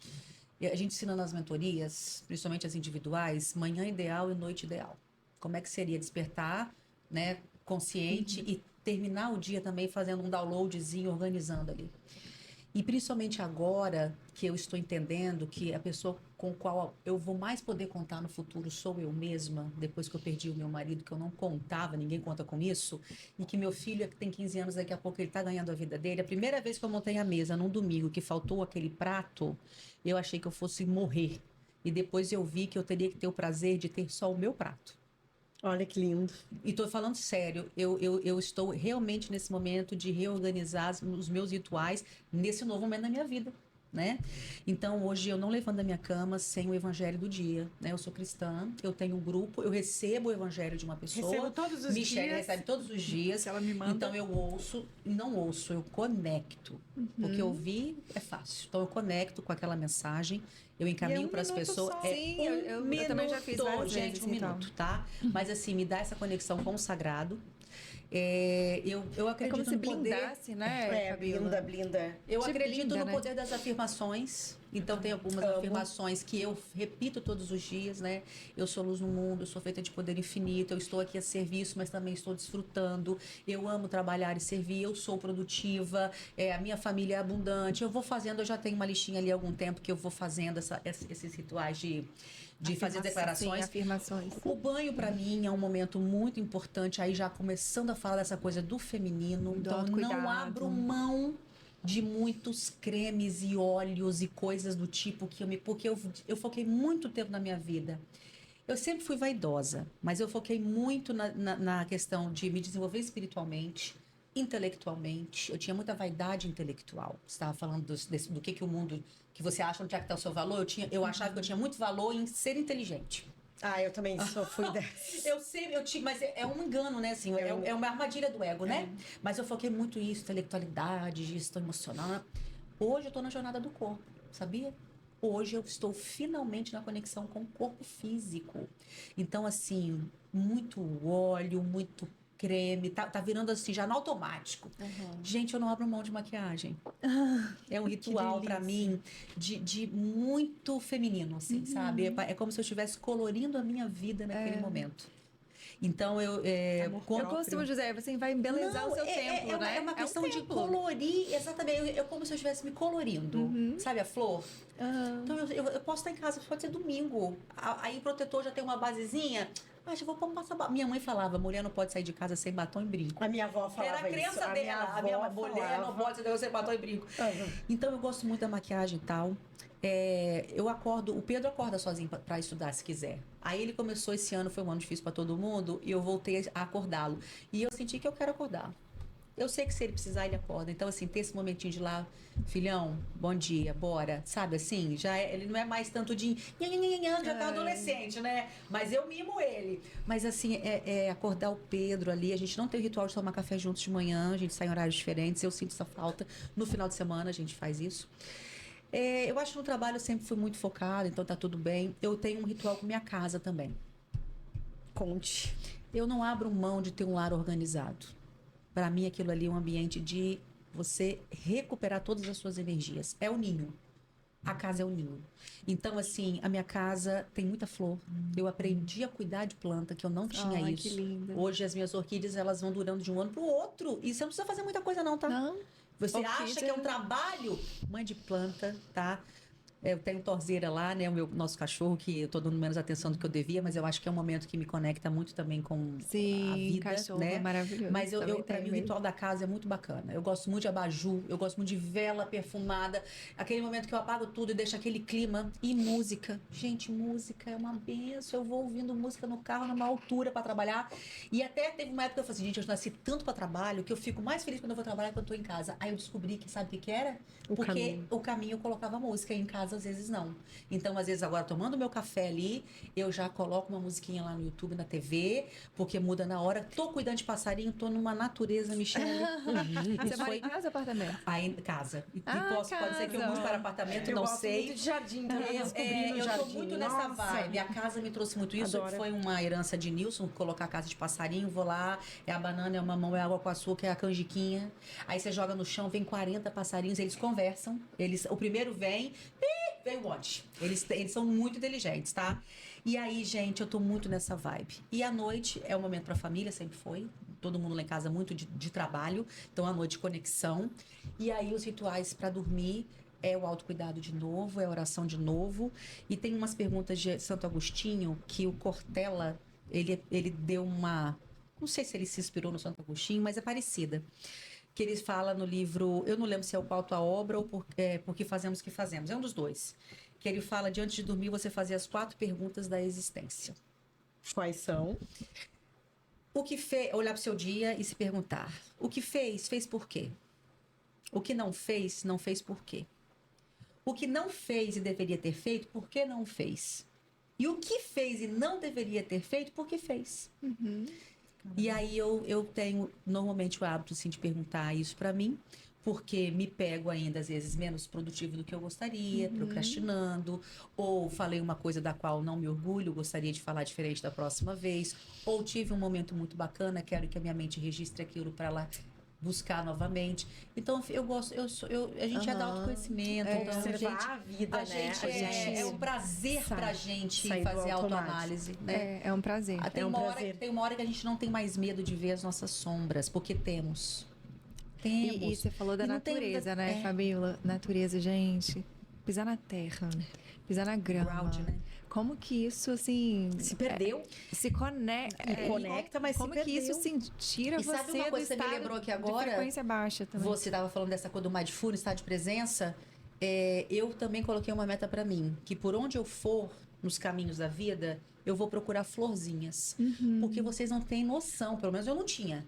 a gente ensina nas mentorias, principalmente as individuais, manhã ideal e noite ideal. Como é que seria despertar, né, consciente e terminar o dia também fazendo um downloadzinho, organizando ali. E principalmente agora que eu estou entendendo que a pessoa com a qual eu vou mais poder contar no futuro sou eu mesma, depois que eu perdi o meu marido, que eu não contava, ninguém conta com isso, e que meu filho, que tem 15 anos, daqui a pouco ele está ganhando a vida dele. A primeira vez que eu montei a mesa, num domingo, que faltou aquele prato, eu achei que eu fosse morrer. E depois eu vi que eu teria que ter o prazer de ter só o meu prato. Olha que lindo. E estou falando sério, eu estou realmente nesse momento de reorganizar os meus rituais nesse novo momento da minha vida. né? Então, hoje eu não levanto da minha cama sem o evangelho do dia, né? Eu sou cristã, eu tenho um grupo, eu recebo o evangelho de uma pessoa. Recebo todos os Michele dias. recebe todos os dias. Se ela me manda. Então, eu ouço, não ouço, eu conecto. Porque ouvir é fácil. Então, eu conecto com aquela mensagem, eu encaminho para as pessoas. só. Sim, eu também já fiz várias gente, vezes, um então. minuto, tá? Mas assim, me dá essa conexão com o sagrado. Eu É acredito como se no poder. blindasse, né, Fabiola? blinda. Eu Te acredito blinda, no né? poder das afirmações. Então, tem algumas afirmações que eu repito todos os dias, né? Eu sou luz no mundo, eu sou feita de poder infinito, eu estou aqui a serviço, mas também estou desfrutando. Eu amo trabalhar e servir, eu sou produtiva, a minha família é abundante. Eu vou fazendo, eu já tenho uma listinha ali há algum tempo que eu vou fazendo esses rituais de fazer declarações. Sim, afirmações. O banho, para mim, é um momento muito importante, aí já começando a falar dessa coisa do feminino. Do Então, autocuidado. não abro mão de muitos cremes e óleos e coisas do tipo porque eu foquei muito tempo na minha vida. Eu sempre fui vaidosa, mas eu foquei muito na questão de me desenvolver espiritualmente, intelectualmente. Eu tinha muita vaidade intelectual. Você estava falando do que o mundo, que você acha onde é que está o seu valor. Eu achava que eu tinha muito valor em ser inteligente. Ah, eu também fui dessa. Eu tinha, mas é um engano, né? Assim, é uma armadilha do ego, né? Mas eu foquei muito nisso, intelectualidade, gestão emocional. Hoje eu estou na jornada do corpo, sabia? Hoje eu estou finalmente na conexão com o corpo físico. Então, assim, muito óleo, muito creme, tá virando assim, já no automático. Gente, eu não abro mão de maquiagem. É um ritual para mim de muito feminino, assim, sabe? É como se eu estivesse colorindo a minha vida naquele momento. Então, eu costumo dizer, você vai embelezar o seu templo, né? É uma questão de templo. colorir, exatamente. Como se eu estivesse me colorindo, sabe a flor? Então, eu posso estar em casa, pode ser domingo. Aí o protetor já tem uma basezinha. Já vou passar batom. Minha mãe falava, mulher não pode sair de casa sem batom e brinco. A minha avó falava Era a crença isso. dela. A minha mulher não pode sair sem batom e brinco. Então, eu gosto muito da maquiagem e tal. Eu acordo, o Pedro acorda sozinho para estudar se quiser. Aí ele começou esse ano, foi um ano difícil para todo mundo, e eu voltei a acordá-lo. E eu senti que eu quero acordar. Eu sei que se ele precisar, ele acorda. Então, assim, ter esse momentinho de lá, filhão, bom dia, bora. Sabe assim? Ele não é mais tanto de já tá adolescente, né? Mas eu mimo ele. Mas, assim, acordar o Pedro ali. A gente não tem o ritual de tomar café juntos de manhã, a gente sai em horários diferentes. Eu sinto essa falta. No final de semana, a gente faz isso. Eu acho que no trabalho eu sempre fui muito focada, então tá tudo bem. Eu tenho um ritual com minha casa também. Conte. Eu não abro mão de ter um lar organizado. Para mim, aquilo ali é um ambiente de você recuperar todas as suas energias. É o ninho. A casa é o ninho. Então, assim, a minha casa tem muita flor. Eu aprendi a cuidar de planta, que eu não tinha Ai, isso. que linda. Hoje, as minhas orquídeas, elas vão durando de um ano pro outro. E você não precisa fazer muita coisa não, tá? Não. Você Orquídea. acha que é um trabalho? Mãe de planta, tá? Eu tenho torzeira lá, né? O nosso cachorro, que eu tô dando menos atenção do que eu devia, mas eu acho que é um momento que me conecta muito também com Sim, a vida, cachorro né? é maravilhoso. Mas Também pra tenho mim, o mesmo. ritual da casa é muito bacana. Eu gosto muito de abajur, eu gosto muito de vela perfumada. Aquele momento que eu apago tudo e deixo aquele clima. E música. Gente, música é uma benção. Eu vou ouvindo música no carro, numa altura pra trabalhar. E até teve uma época que eu falei assim, gente, eu nasci tanto pra trabalho que eu fico mais feliz quando eu vou trabalhar quando eu tô em casa. Aí eu descobri que, sabe o que era? Porque o caminho eu colocava música e em casa às vezes não. Então, às vezes, agora, tomando meu café ali, eu já coloco uma musiquinha lá no YouTube, na TV, porque muda na hora. Tô cuidando de passarinho, tô numa natureza, Michele. Você mora em casa ou apartamento? Aí, casa. E pode ser que eu casa. mude para apartamento, Eu não gosto sei. muito de jardim, também Eu descobrindo o jardim. tô muito nessa Nossa. vibe. A casa me trouxe muito isso. Adoro. Foi uma herança de Nilson, colocar a casa de passarinho, vou lá, é a banana, é o mamão, é a água com açúcar, é a canjiquinha. Aí você joga no chão, vem 40 passarinhos, eles conversam. O primeiro vem um monte. Eles são muito inteligentes, tá? E aí, gente, eu tô muito nessa vibe. E à noite é um momento pra família, sempre foi. Todo mundo lá em casa muito de trabalho. Então, à noite, conexão. E aí, os rituais pra dormir é o autocuidado de novo, é a oração de novo. E tem umas perguntas de Santo Agostinho que o Cortella, ele deu uma... Não sei se ele se inspirou no Santo Agostinho, mas é parecida. Que ele fala no livro, eu não lembro se é o Qual Tua Obra ou Porque Fazemos o que Fazemos, é um dos dois. Que ele fala de antes de dormir você fazer as 4 perguntas da existência. Quais são? Olhar para o seu dia e se perguntar: o que fez, fez por quê? O que não fez por quê? O que não fez e deveria ter feito, por que não fez? E o que fez e não deveria ter feito, por que fez? E aí eu tenho normalmente o hábito assim, de perguntar isso pra mim, porque me pego ainda às vezes menos produtivo do que eu gostaria, procrastinando, ou falei uma coisa da qual não me orgulho, gostaria de falar diferente da próxima vez, ou tive um momento muito bacana, quero que a minha mente registre aquilo para lá buscar novamente. Então eu gosto, a gente é da autoconhecimento, então Observar a vida, a né? gente é um prazer pra gente sai do fazer automático. autoanálise, né? É um prazer. Tem, tem uma hora que a gente não tem mais medo de ver as nossas sombras, porque temos. E você falou da E não tem natureza, muita- né, é. Fabíola? Natureza, gente. Pisar na terra, pisar na grama. Ground, né? Como que isso, assim... Se perdeu. Se conecta. E conecta, mas se como que perdeu. isso, assim, tira E você sabe uma do coisa que você me estado lembrou aqui de agora? frequência baixa também. Você estava falando dessa coisa do mindfulness, estado de presença. Eu também coloquei uma meta para mim, que por onde eu for nos caminhos da vida, eu vou procurar florzinhas. Porque vocês não têm noção, pelo menos eu não tinha,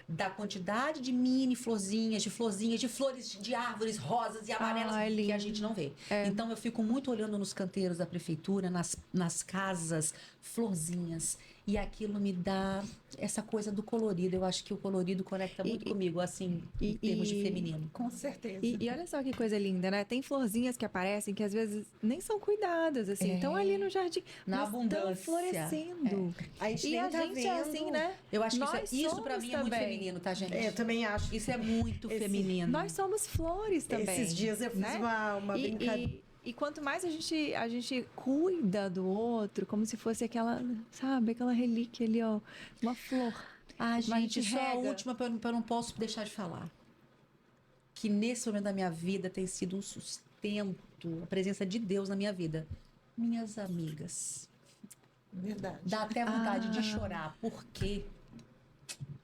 da quantidade de mini florzinhas, de flores de árvores rosas e amarelas Ai, que a lindo. gente não vê. Então eu fico muito olhando nos canteiros da prefeitura, nas casas, florzinhas. E aquilo me dá essa coisa do colorido. Eu acho que o colorido conecta muito comigo, assim, em termos de feminino. Com certeza. E olha só que coisa linda, né? Tem florzinhas que aparecem que às vezes nem são cuidadas, assim. Estão ali no jardim. Na mas abundância. Estão florescendo. A gente E nem a tá gente é vendo. assim, né? Eu acho que Nós isso pra somos mim é muito também. feminino, tá, gente? Eu também acho. Isso é muito feminino. Nós somos flores também. Esses dias eu fiz né? uma brincadeira. E quanto mais a gente cuida do outro, como se fosse aquela, sabe, aquela relíquia ali, ó, uma flor. Ah, Mas gente, te só a rega. última, eu não posso deixar de falar. Que nesse momento da minha vida tem sido um sustento, a presença de Deus na minha vida. Minhas amigas. Verdade. Dá até vontade de chorar, porque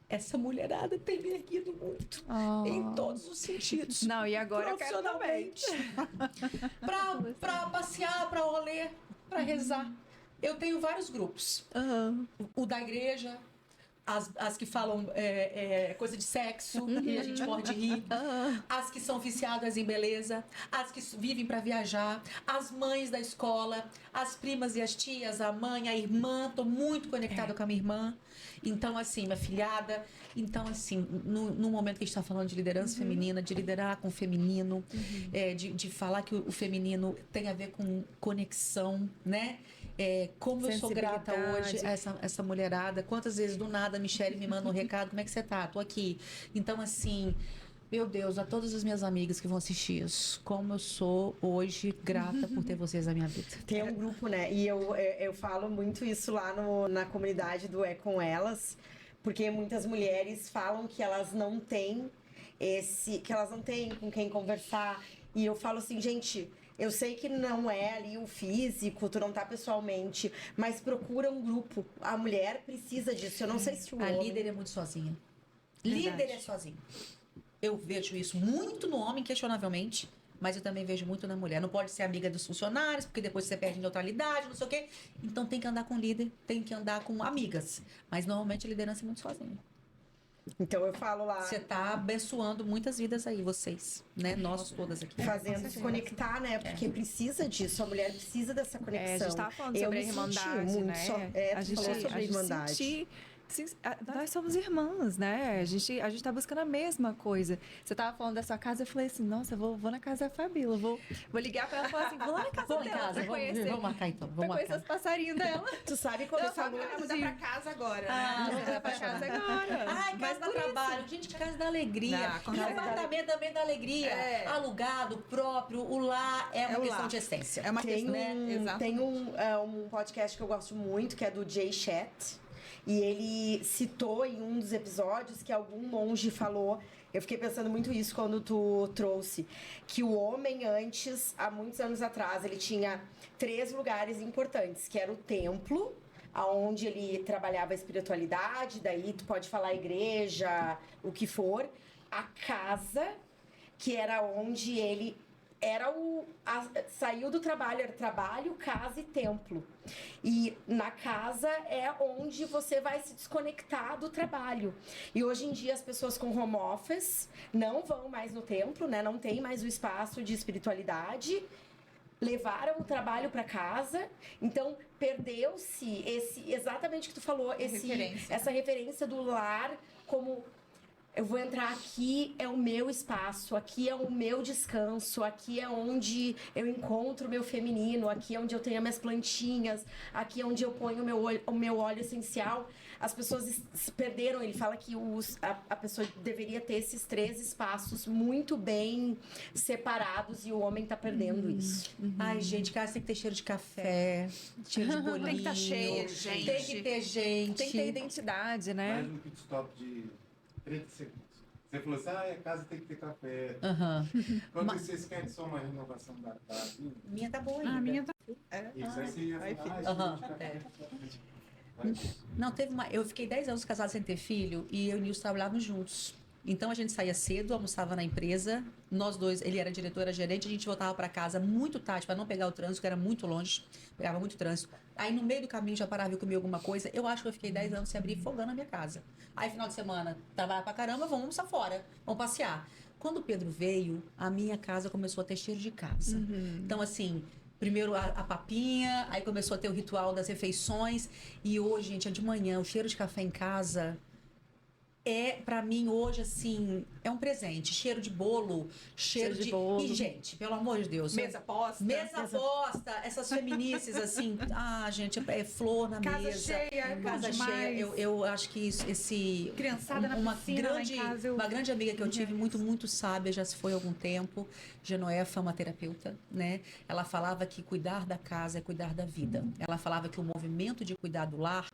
essa mulherada tem me erguido muito. Oh. Em todos os sentidos. Não, e agora eu quero também. Pra passear, pra rolê, pra rezar. Eu tenho vários grupos. Aham. O da igreja, as que falam coisa de sexo e a gente morre de rir, as que são viciadas em beleza, as que vivem para viajar, as mães da escola, as primas e as tias, a mãe, a irmã. Tô muito conectada com a minha irmã. Então, assim, minha filhada. Então, assim, no momento que a gente está falando de liderança feminina, de liderar com o feminino, de falar que o feminino tem a ver com conexão, né? Como eu sou grata hoje a essa mulherada. Quantas vezes do nada a Michelle me manda um recado, como é que você tá? Tô aqui. Então, assim, meu Deus, a todas as minhas amigas que vão assistir isso, como eu sou hoje grata por ter vocês na minha vida. Tem um grupo, né? E eu falo muito isso lá na comunidade do É Com Elas, porque muitas mulheres falam que elas não têm que elas não têm com quem conversar. E eu falo assim, gente, eu sei que não é ali o físico, tu não tá pessoalmente, mas procura um grupo. A mulher precisa disso. Eu não sei se o A homem... líder é muito sozinha. Líder é sozinho. Eu vejo isso muito no homem, questionavelmente, mas eu também vejo muito na mulher. Não pode ser amiga dos funcionários, porque depois você perde neutralidade, não sei o quê. Então tem que andar com líder, tem que andar com amigas. Mas normalmente a liderança é muito sozinha. Então eu falo lá... Você tá abençoando muitas vidas aí, vocês, né? Nós todas aqui. Fazendo se conectar, né? Porque precisa disso, a mulher precisa dessa conexão. A gente tava falando Eu sobre a me senti irmandade, muito né? tu falou sobre a irmandade. Nós somos irmãs, né? A gente tá buscando a mesma coisa. Você tava falando da sua casa, eu falei assim, nossa, vou na casa da Fabíola, vou ligar pra ela e falar assim, vou lá na casa Vamos em dela casa, pra conhecer. vamos marcar então. Pra Vamos conhecer marcar. os passarinhos dela. Tu sabe quando eu falo... Vai mudar pra casa agora, Ah, né? Vou pra casa agora. Ai, Mas casa da por isso. trabalho. Gente, casa da alegria. Não, com E certeza. apartamento também da alegria. É. Alugado, próprio, o lar é uma o questão lar. de essência. É uma Tem questão, tem um podcast que eu gosto muito, que é do Jay Shetty. E ele citou em um dos episódios que algum monge falou, eu fiquei pensando muito isso quando tu trouxe, que o homem antes, há muitos anos atrás, ele tinha 3 lugares importantes, que era o templo, aonde ele trabalhava a espiritualidade, daí tu pode falar igreja, o que for, a casa, que era onde ele saiu do trabalho, era trabalho, casa e templo. E na casa é onde você vai se desconectar do trabalho. E hoje em dia as pessoas com home office não vão mais no templo, né? Não tem mais o espaço de espiritualidade. Levaram o trabalho para casa, então perdeu-se exatamente o que tu falou, essa referência do lar como eu vou entrar aqui, é o meu espaço, aqui é o meu descanso, aqui é onde eu encontro o meu feminino, aqui é onde eu tenho as minhas plantinhas, aqui é onde eu ponho o meu óleo essencial. As pessoas se perderam, ele fala que a pessoa deveria ter esses 3 espaços muito bem separados e o homem tá perdendo isso. Ai, gente, casa tem que ter cheiro de café, cheiro de bolinho. Tem que estar cheia, gente. Tem que ter gente. Tem que ter identidade, né? Mais um pit stop de 30 segundos. Você falou assim, a casa tem que ter café. Quando vocês querem só uma renovação da casa? Minha tá boa ainda. A minha tá... Isso aí você ia falar, Não, eu fiquei 10 anos casada sem ter filho e eu e o Nilson trabalhávamos juntos. Então a gente saía cedo, almoçava na empresa, nós dois, ele era diretor, era gerente, a gente voltava para casa muito tarde para não pegar o trânsito, que era muito longe, pegava muito trânsito. Aí no meio do caminho já parava e comia alguma coisa. Eu acho que eu fiquei 10 anos sem abrir fogão na minha casa. Aí final de semana, trabalhava pra caramba, vamos almoçar fora, vamos passear. Quando o Pedro veio, a minha casa começou a ter cheiro de casa. Então assim, primeiro a papinha, aí começou a ter o ritual das refeições. E hoje, gente, é de manhã, o cheiro de café em casa pra mim hoje, assim, é um presente. Cheiro de bolo, cheiro de bolo. E, gente, pelo amor de Deus. Mesa posta. Mesa posta, essas feminices, assim. Gente, é flor na casa mesa. Cheia, casa cheia. Eu acho que esse... Criançada na piscina grande, lá em casa. Uma grande amiga que eu tive, muito sábia, já se foi há algum tempo. Genoefa, uma terapeuta, né? Ela falava que cuidar da casa é cuidar da vida. Ela falava que o movimento de cuidar do lar,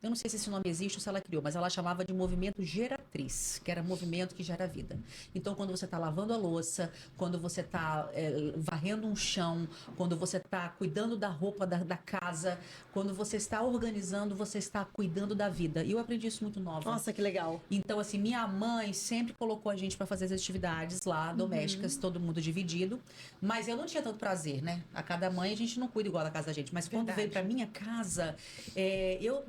eu não sei se esse nome existe ou se ela criou, mas ela chamava de movimento geratriz, que era movimento que gera vida. Então, quando você está lavando a louça, quando você está varrendo um chão, quando você está cuidando da roupa da casa, quando você está organizando, você está cuidando da vida. E eu aprendi isso muito nova. Nossa, que legal. Então, assim, minha mãe sempre colocou a gente para fazer as atividades lá, domésticas, todo mundo dividido. Mas eu não tinha tanto prazer, né? A cada mãe a gente não cuida igual da casa da gente. Mas quando veio para minha casa, eu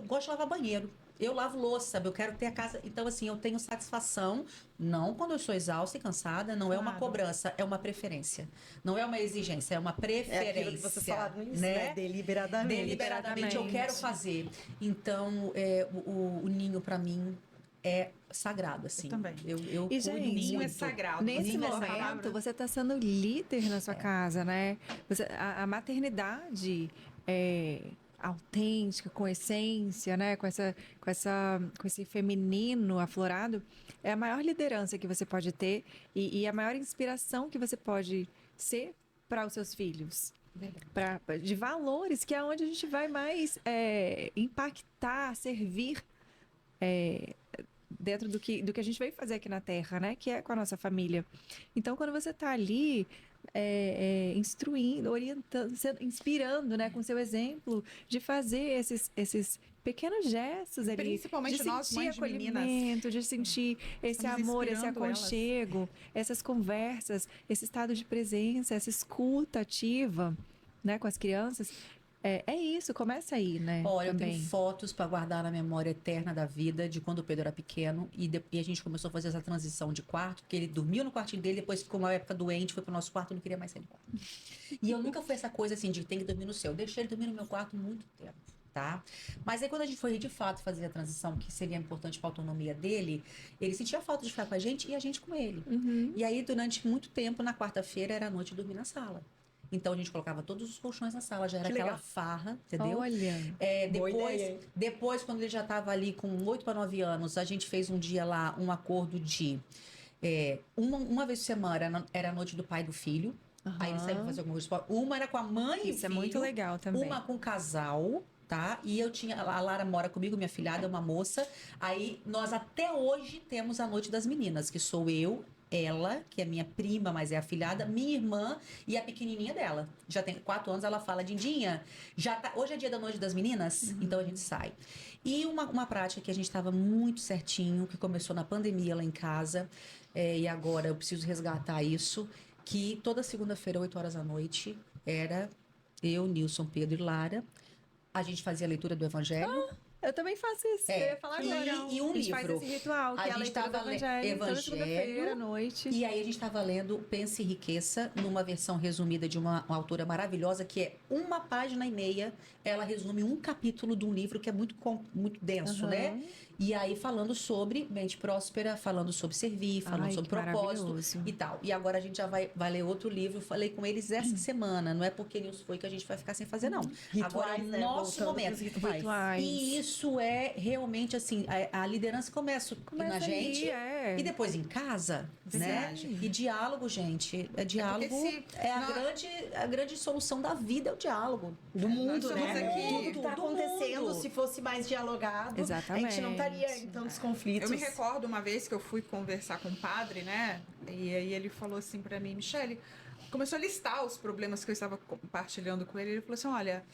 gosto de lavar banheiro. Eu lavo louça, eu quero ter a casa. Então, assim, eu tenho satisfação, não quando eu sou exausta e cansada, não é uma cobrança, é uma preferência. Não é uma exigência, é uma preferência. É aquilo que você fala no início, né? Deliberadamente. Deliberadamente eu quero fazer. Então, o ninho, pra mim, é sagrado, assim. Eu também. Eu e, gente, ninho é sagrado. Nesse momento, você está sendo líder na sua casa, né? A maternidade autêntica, com essência, né? Com esse feminino aflorado, é a maior liderança que você pode ter e a maior inspiração que você pode ser para os seus filhos. De valores, que é onde a gente vai mais impactar, servir dentro do que a gente veio fazer aqui na Terra, né? Que é com a nossa família. Então, quando você está ali instruindo, orientando, inspirando, né, com seu exemplo, de fazer esses pequenos gestos ali, principalmente de nós, sentir mães de acolhimento, meninas, de sentir esse amor, esse aconchego, essas conversas, esse estado de presença, essa escuta ativa, né, com as crianças. É isso, começa aí, né? Olha, também. eu tenho fotos para guardar na memória eterna da vida de quando o Pedro era pequeno e a gente começou a fazer essa transição de quarto, porque ele dormiu no quartinho dele, depois ficou uma época doente, foi pro nosso quarto e não queria mais sair do quarto. E eu nunca fui essa coisa assim de tem que dormir no seu. Eu deixei ele dormir no meu quarto muito tempo, tá? Mas aí quando a gente foi de fato fazer a transição, que seria importante para a autonomia dele, ele sentia falta de ficar com a gente e a gente com ele. E aí durante muito tempo, na quarta-feira, era a noite de dormir na sala. Então a gente colocava todos os colchões na sala, já era aquela farra, entendeu? Olha, depois, quando ele já estava ali com 8 para 9 anos, a gente fez um dia lá um acordo de uma vez por semana era a noite do pai e do filho. Aí eles saíam fazer alguma coisa. Uma era com a mãe e o filho. Isso é muito legal também. Uma com o casal. Tá? E eu tinha, a Lara mora comigo, minha filhada é uma moça. Aí nós até hoje temos a noite das meninas, que sou eu, ela, que é minha prima, mas é afilhada, minha irmã e a pequenininha dela. Já tem 4 anos, ela fala, Dindinha, hoje é dia da noite das meninas, então a gente sai. E uma prática que a gente estava muito certinho, que começou na pandemia lá em casa, e agora eu preciso resgatar isso, que toda segunda-feira, 8 horas da noite, era eu, Nilson, Pedro e Lara. A gente fazia a leitura do Evangelho. Eu também faço isso. Eu ia falar agora. E um a gente livro. faz esse ritual, que A é a gente leitura do tava Evangelho. Toda segunda-feira à noite. E aí a gente estava lendo Pense e Enriqueça, numa versão resumida de uma autora maravilhosa, que é 1,5 páginas. Ela resume um capítulo de um livro que é muito denso, né? E aí falando sobre mente próspera, falando sobre servir, falando sobre propósito e tal. E agora a gente já vai ler outro livro. Eu falei com eles essa semana. Não é porque Nilson foi que a gente vai ficar sem fazer, não. Rituais, agora é o né? nosso Voltando momento. pros rituais. E isso é realmente assim, a liderança começa na gente e depois em casa, né? E diálogo, gente, diálogo a grande solução da vida, é o diálogo. Do mundo, né? Aqui, tudo que tá acontecendo, se fosse mais dialogado, exatamente, a gente não estaria em tantos conflitos. Eu me recordo uma vez que eu fui conversar com um padre, né? E aí ele falou assim pra mim, Michele, começou a listar os problemas que eu estava compartilhando com ele. Ele falou assim, olha,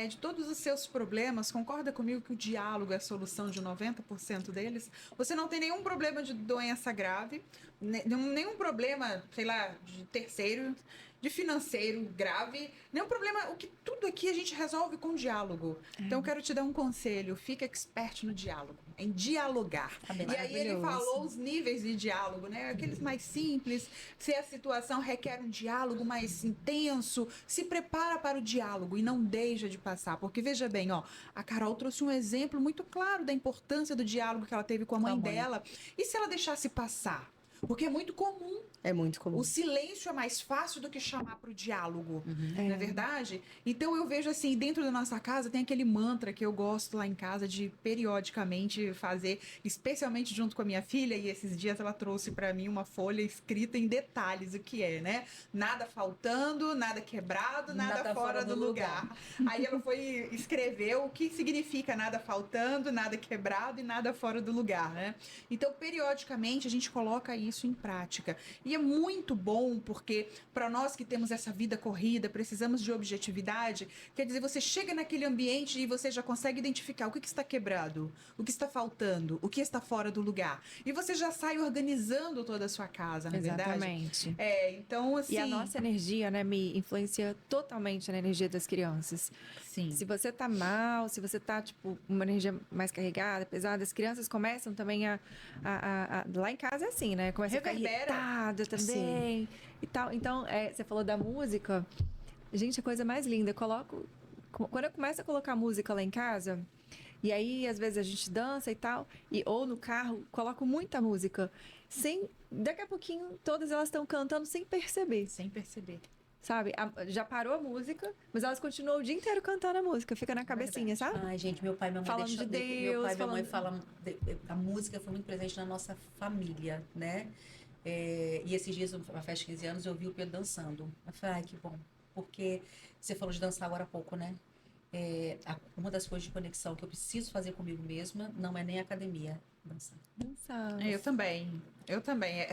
de todos os seus problemas, concorda comigo que o diálogo é a solução de 90% deles? Você não tem nenhum problema de doença grave, nenhum problema, sei lá, de terceiro, de financeiro grave, nenhum problema, tudo aqui a gente resolve com diálogo. Então eu quero te dar um conselho, fica expert no diálogo, em dialogar. E aí ele falou os níveis de diálogo, né? Aqueles mais simples, se a situação requer um diálogo mais intenso, se prepara para o diálogo e não deixa de passar, porque veja bem, ó, a Carol trouxe um exemplo muito claro da importância do diálogo que ela teve com a mãe dela. E se ela deixasse passar? Porque é muito comum. É muito comum. O silêncio é mais fácil do que chamar para o diálogo, não é verdade? Então eu vejo assim, dentro da nossa casa tem aquele mantra que eu gosto lá em casa de periodicamente fazer, especialmente junto com a minha filha, e esses dias ela trouxe para mim uma folha escrita em detalhes o que é, né? Nada faltando, nada quebrado, nada fora do lugar. Aí ela foi escrever o que significa nada faltando, nada quebrado e nada fora do lugar, né? Então periodicamente a gente coloca isso em prática. E é muito bom porque para nós que temos essa vida corrida, precisamos de objetividade, quer dizer, você chega naquele ambiente e você já consegue identificar o que está quebrado, o que está faltando, o que está fora do lugar. E você já sai organizando toda a sua casa, não é verdade? Exatamente. Então assim... E a nossa energia, né, me influencia totalmente na energia das crianças. Sim. Se você tá mal, se você tá, tipo, uma energia mais carregada, pesada, as crianças começam também lá em casa é assim, né? Começa a ficar irritada também e tal. Então, você falou da música. Gente, a coisa mais linda. Quando eu começo a colocar música lá em casa, e aí, às vezes, a gente dança e tal, ou no carro, coloco muita música. Daqui a pouquinho, todas elas estão cantando sem perceber. Sem perceber. Sabe? Já parou a música, mas elas continuam o dia inteiro cantando a música. Fica na cabecinha, sabe? Ai, gente, meu pai e minha mãe falando de Deus, meu pai e minha mãe falam... A música foi muito presente na nossa família, né? E esses dias, uma festa de 15 anos, eu vi o Pedro dançando. Eu falei, ai, que bom. Porque você falou de dançar agora há pouco, né? Uma das coisas de conexão que eu preciso fazer comigo mesma não é nem academia, dançar. Eu também.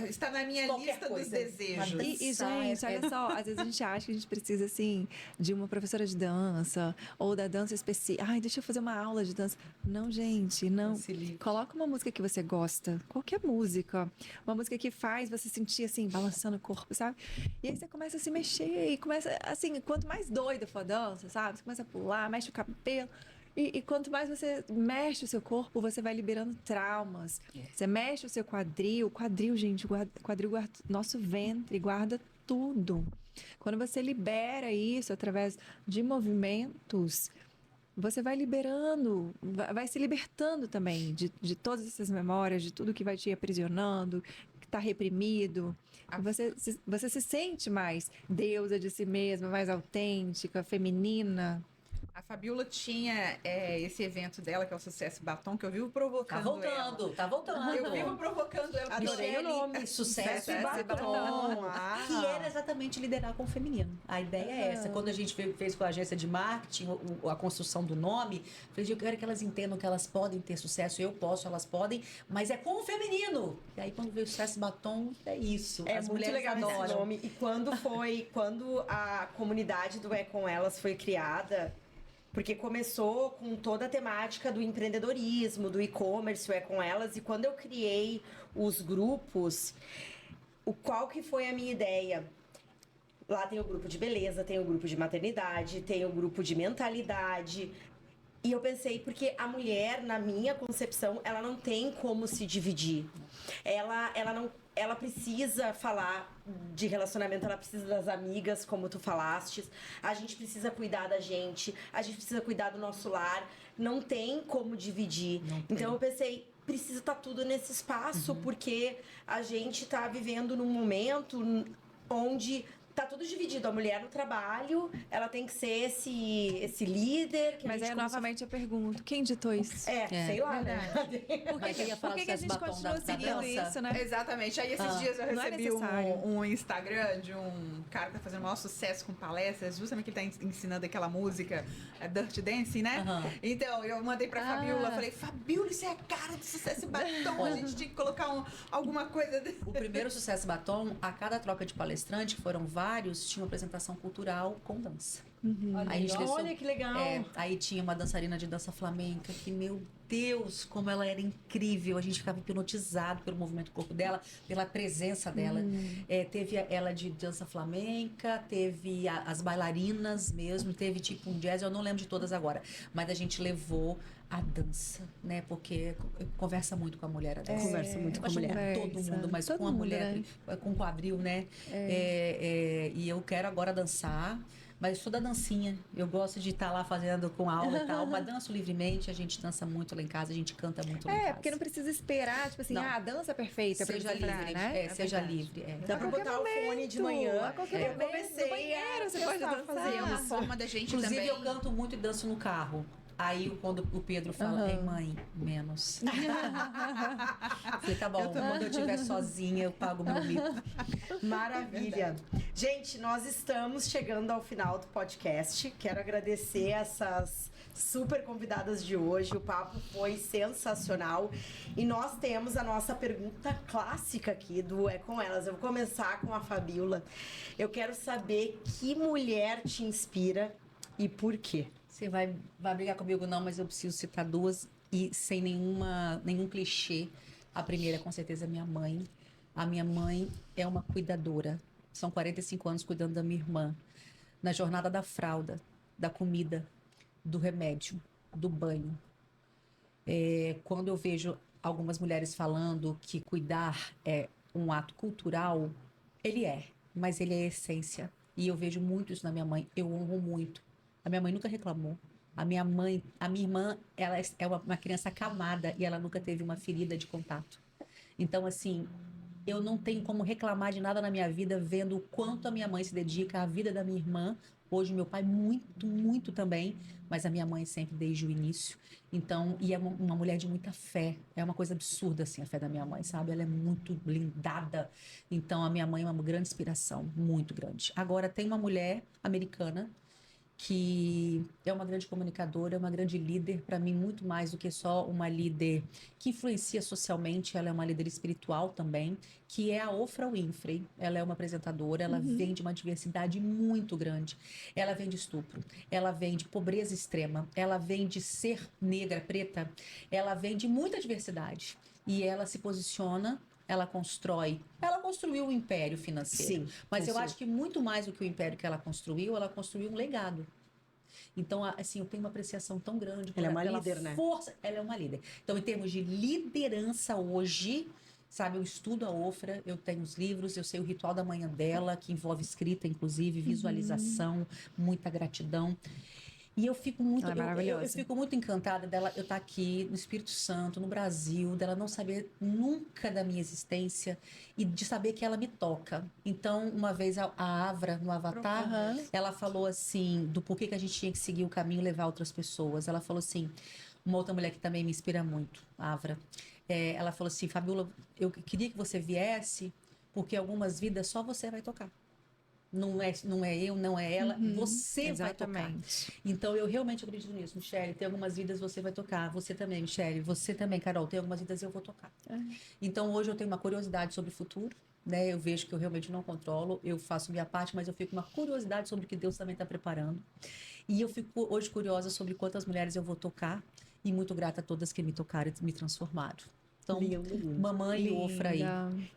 Está na minha lista dos desejos. E, gente, olha só, às vezes a gente acha que a gente precisa, assim, de uma professora de dança, ou da dança específica. Ai, deixa eu fazer uma aula de dança. Não, gente, não. Coloca uma música que você gosta, qualquer música. Uma música que faz você sentir, assim, balançando o corpo, sabe? E aí você começa a se mexer, e começa, assim, quanto mais doida for a dança, sabe? Você começa a pular, mexe o cabelo. E quanto mais você mexe o seu corpo, você vai liberando traumas. Você mexe o seu quadril. Quadril, gente, quadril guarda nosso ventre, guarda tudo. Quando você libera isso através de movimentos, você vai liberando, vai se libertando também de todas essas memórias, de tudo que vai te aprisionando, que está reprimido. Você se sente mais deusa de si mesma, mais autêntica, feminina. A Fabiola tinha esse evento dela, que é o Sucesso Batom, que eu vivo provocando Tá voltando. Eu vivo provocando ela. Adorei o nome. Sucesso e Batom. Que era exatamente liderar com o feminino. A ideia é essa. Quando a gente fez com a agência de marketing a construção do nome, eu falei, eu quero que elas entendam que elas podem ter sucesso. Eu posso, elas podem, mas é com o feminino. E aí, quando veio o Sucesso e Batom, é isso. As muito legal esse nome. E quando a comunidade do Com Elas foi criada... Porque começou com toda a temática do empreendedorismo, do e-commerce, Com Elas. E quando eu criei os grupos, qual que foi a minha ideia? Lá tem o grupo de beleza, tem o grupo de maternidade, tem o grupo de mentalidade. E eu pensei, porque a mulher, na minha concepção, ela não tem como se dividir. Ela precisa falar de relacionamento, ela precisa das amigas, como tu falaste. A gente precisa cuidar da gente, a gente precisa cuidar do nosso lar. Não tem como dividir. Então eu pensei, precisa estar tudo nesse espaço, porque a gente está vivendo num momento onde tá tudo dividido. A mulher no trabalho, ela tem que ser esse líder. Mas aí, novamente, eu pergunto, quem ditou isso? Sei lá, né? Por que a gente continua seguindo isso, né? Exatamente. Aí, esses dias eu não é recebi necessário. um Instagram de um cara que tá fazendo o maior sucesso com palestras, justamente que ele tá ensinando aquela música Dirty Dancing, né? Então, eu mandei pra Fabiola, falei, Fabiola, isso é a cara do Sucesso Batom, a gente tinha que colocar alguma coisa... O primeiro Sucesso Batom, a cada troca de palestrante, que foram vários, tinha uma apresentação cultural com dança. Olha que legal! Aí tinha uma dançarina de dança flamenca que, meu Deus, como ela era incrível. A gente ficava hipnotizado pelo movimento do corpo dela, pela presença dela. Teve ela de dança flamenca, teve as bailarinas mesmo, teve tipo um jazz, eu não lembro de todas agora. Mas a gente levou a dança, né? Porque conversa muito com a mulher a dança. Conversa muito com a Acho que mulher. com todo mundo, mas Todo com a mundo, mulher, né? com quadril, né? E eu quero agora dançar. Mas eu sou da dancinha. Eu gosto de estar lá fazendo com aula e tal. Mas danço livremente, a gente dança muito lá em casa, a gente canta muito lá em casa. Porque não precisa esperar, tipo assim, a dança é perfeita. Seja pra você entrar, livre, né? seja livre. Dá pra botar o fone de manhã. A qualquer momento, no banheiro, você pode dançar. É uma forma da gente Inclusive, também... eu canto muito e danço no carro. Aí, quando o Pedro fala, mãe, menos. Falei, tá bom, quando eu estiver sozinha, eu pago meu mico. Maravilha. Gente, nós estamos chegando ao final do podcast. Quero agradecer essas super convidadas de hoje. O papo foi sensacional. E nós temos a nossa pergunta clássica aqui do É Com Elas. Eu vou começar com a Fabiola. Eu quero saber que mulher te inspira e por quê? Você vai brigar comigo não, mas eu preciso citar duas e sem nenhum clichê. A primeira, com certeza, é minha mãe. A minha mãe é uma cuidadora. São 45 anos cuidando da minha irmã. Na jornada da fralda, da comida, do remédio, do banho. Quando eu vejo algumas mulheres falando que cuidar é um ato cultural, mas ele é essência. E eu vejo muito isso na minha mãe. Eu honro muito. A minha mãe nunca reclamou. A minha irmã, ela é uma criança acamada e ela nunca teve uma ferida de contato. Então, assim, eu não tenho como reclamar de nada na minha vida vendo o quanto a minha mãe se dedica à vida da minha irmã. Hoje, meu pai muito, muito também, mas a minha mãe sempre desde o início. Então, e é uma mulher de muita fé. É uma coisa absurda, assim, a fé da minha mãe, sabe? Ela é muito blindada. Então, a minha mãe é uma grande inspiração, muito grande. Agora, tem uma mulher americana que é uma grande comunicadora, é uma grande líder, para mim, muito mais do que só uma líder que influencia socialmente, ela é uma líder espiritual também, que é a Oprah Winfrey. Ela é uma apresentadora, ela vem de uma diversidade muito grande. Ela vem de estupro, ela vem de pobreza extrema, ela vem de ser negra, preta, ela vem de muita diversidade. E ela se posiciona, ela construiu um império financeiro. Sim, mas eu acho que muito mais do que o império que ela construiu um legado. Então, assim, eu tenho uma apreciação tão grande ela é uma pela líder, né? força. Ela é uma líder. Então, em termos de liderança hoje, sabe, eu estudo a Oprah, eu tenho os livros, eu sei o ritual da manhã dela, que envolve escrita, inclusive, visualização, muita gratidão. E eu fico muito, eu fico muito encantada dela, eu estar aqui no Espírito Santo, no Brasil, dela não saber nunca da minha existência e de saber que ela me toca. Então, uma vez a Avra, no Avatar, ela falou assim, do porquê que a gente tinha que seguir o caminho e levar outras pessoas. Ela falou assim, uma outra mulher que também me inspira muito, a Avra, ela falou assim, Fabiola, eu queria que você viesse, porque algumas vidas só você vai tocar. Não é eu, não é ela, você vai tocar. Então, eu realmente acredito nisso, Michele. Tem algumas vidas você vai tocar. Você também, Michele. Você também, Carol. Tem algumas vidas eu vou tocar. Então, hoje eu tenho uma curiosidade sobre o futuro. Né? Eu vejo que eu realmente não controlo. Eu faço minha parte, mas eu fico com uma curiosidade sobre o que Deus também está preparando. E eu fico hoje curiosa sobre quantas mulheres eu vou tocar. E muito grata a todas que me tocaram e me transformaram. Então, Lindo. mamãe e Ofra aí.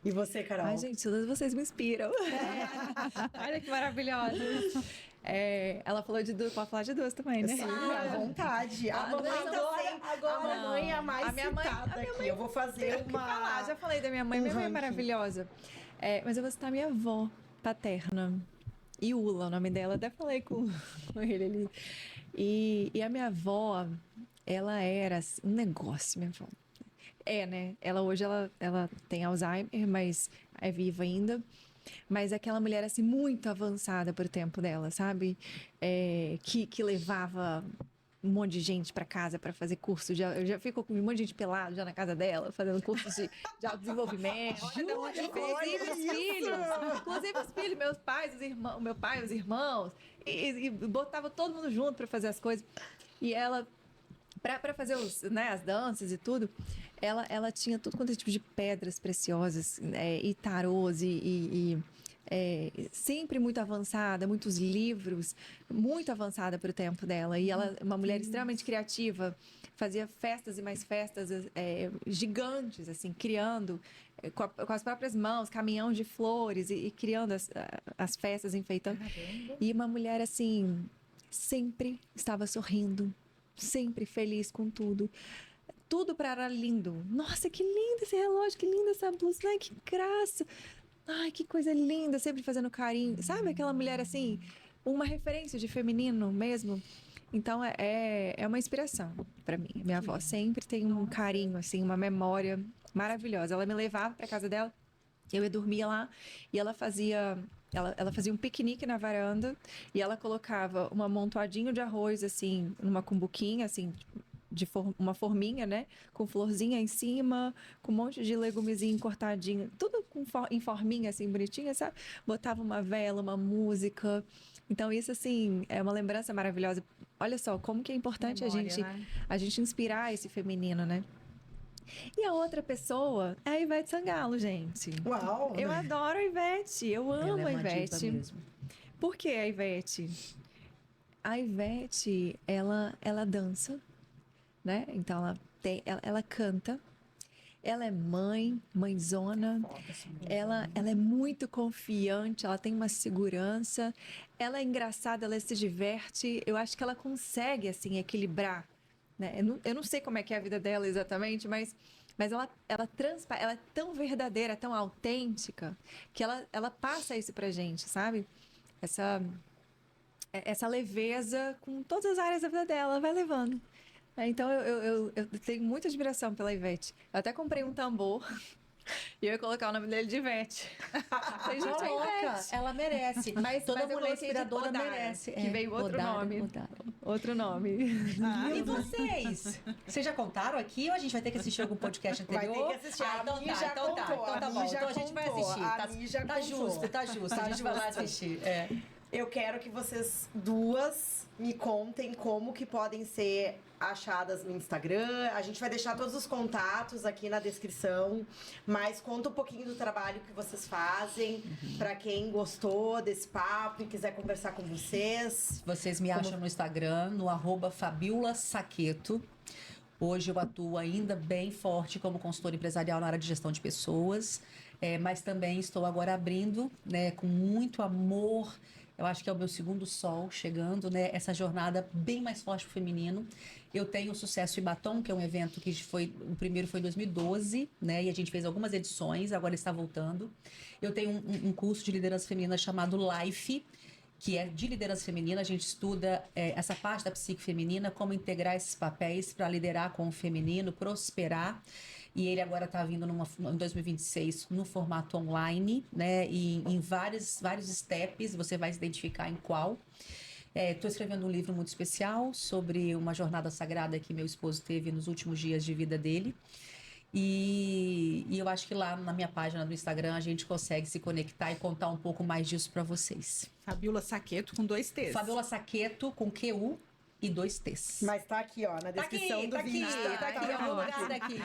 E você, Carol? Ai, gente, todas vocês me inspiram. Olha que maravilhosa. Ela falou de duas, pode falar de duas também, né? Sim, à vontade. A mamãe a mamãe é a mais citada aqui. Eu vou fazer uma... Já falei da minha mãe, minha mãe é maravilhosa. Mas eu vou citar minha avó paterna. Iula, o nome dela, até falei com ele ali. E a minha avó, ela era assim, um negócio, minha avó. Né? Hoje ela tem Alzheimer, mas é viva ainda. Mas aquela mulher, assim, muito avançada pro tempo dela, sabe? Que levava um monte de gente para casa para fazer curso. Eu já fico com um monte de gente pelado já na casa dela, fazendo cursos de autodesenvolvimento. Inclusive os filhos, meus pais, os irmãos, meu pai, os irmãos. E botava todo mundo junto para fazer as coisas. E ela... Para fazer as danças e tudo, ela tinha tudo quanto é tipo de pedras preciosas, e tarôs, sempre muito avançada, muitos livros, muito avançada para o tempo dela. E ela, uma mulher extremamente criativa, fazia festas e mais festas gigantes, assim, criando com as próprias mãos, caminhão de flores e criando as festas, enfeitando. E uma mulher, assim, sempre estava sorrindo, sempre feliz com tudo. Tudo para ela lindo. Nossa, que lindo esse relógio, que linda essa blusa. Ai, que graça. Ai, que coisa linda, sempre fazendo carinho. Sabe aquela mulher assim, uma referência de feminino mesmo? Então é uma inspiração para mim. Minha avó sempre tem um carinho, assim, uma memória maravilhosa. Ela me levava para casa dela, eu ia dormir lá e ela fazia um piquenique na varanda e ela colocava um amontoadinho de arroz, assim, numa cumbuquinha, assim, uma forminha, né? Com florzinha em cima, com um monte de legumezinho cortadinho, tudo em forminha, assim, bonitinha, sabe? Botava uma vela, uma música. Então, isso, assim, é uma lembrança maravilhosa. Olha só, como que é importante a gente inspirar esse feminino, né? E a outra pessoa é a Ivete Sangalo, gente. Uau! Eu adoro a Ivete, eu amo a Ivete. Mesmo. Por que a Ivete? A Ivete, ela dança, né? Então ela canta. Ela é mãezona. Ela é muito confiante, ela tem uma segurança. Ela é engraçada, ela se diverte. Eu acho que ela consegue, assim, equilibrar, né? Eu não sei como é que é a vida dela exatamente, mas ela é tão verdadeira, tão autêntica, que ela passa isso pra gente, sabe? Essa leveza com todas as áreas da vida dela, ela vai levando. Então eu tenho muita admiração pela Ivete. Eu até comprei um tambor e eu ia colocar o nome dele de Ivete. Falei, gente, é Ivete. Ela merece. Mas toda eu mulher coloquei de inspiradora Odara, merece. que veio outro nome. Outro nome. E vocês? Vocês já contaram aqui ou a gente vai ter que assistir algum podcast anterior? Vai ter que assistir. A Mi já contou. Então tá bom. Então a gente vai assistir. Tá justo. A gente vai lá assistir. Eu quero que vocês duas me contem como que podem ser achadas no Instagram. A gente vai deixar todos os contatos aqui na descrição, mas conta um pouquinho do trabalho que vocês fazem, para quem gostou desse papo e quiser conversar com vocês. Vocês me acham no Instagram, no @FabiulaSaqueto. Hoje eu atuo ainda bem forte como consultora empresarial na área de gestão de pessoas, mas também estou agora abrindo, né, com muito amor. Eu acho que é o meu segundo sol chegando, né? Essa jornada bem mais forte pro feminino. Eu tenho o Sucesso e Batom, que é um evento que o primeiro foi em 2012, né? E a gente fez algumas edições, agora está voltando. Eu tenho um curso de liderança feminina chamado Life, que é de liderança feminina. A gente estuda essa parte da psique feminina, como integrar esses papéis para liderar com o feminino, prosperar. E ele agora está vindo em 2026 no formato online, né? E em vários steps, você vai se identificar em qual. Estou escrevendo um livro muito especial sobre uma jornada sagrada que meu esposo teve nos últimos dias de vida dele. E eu acho que lá na minha página do Instagram a gente consegue se conectar e contar um pouco mais disso para vocês. Fabiola Saqueto com 2 T's. Fabiola Saqueto com QU e 2 T's. Mas tá aqui, ó, na descrição do vídeo. Tá aqui, eu vou olhar daqui.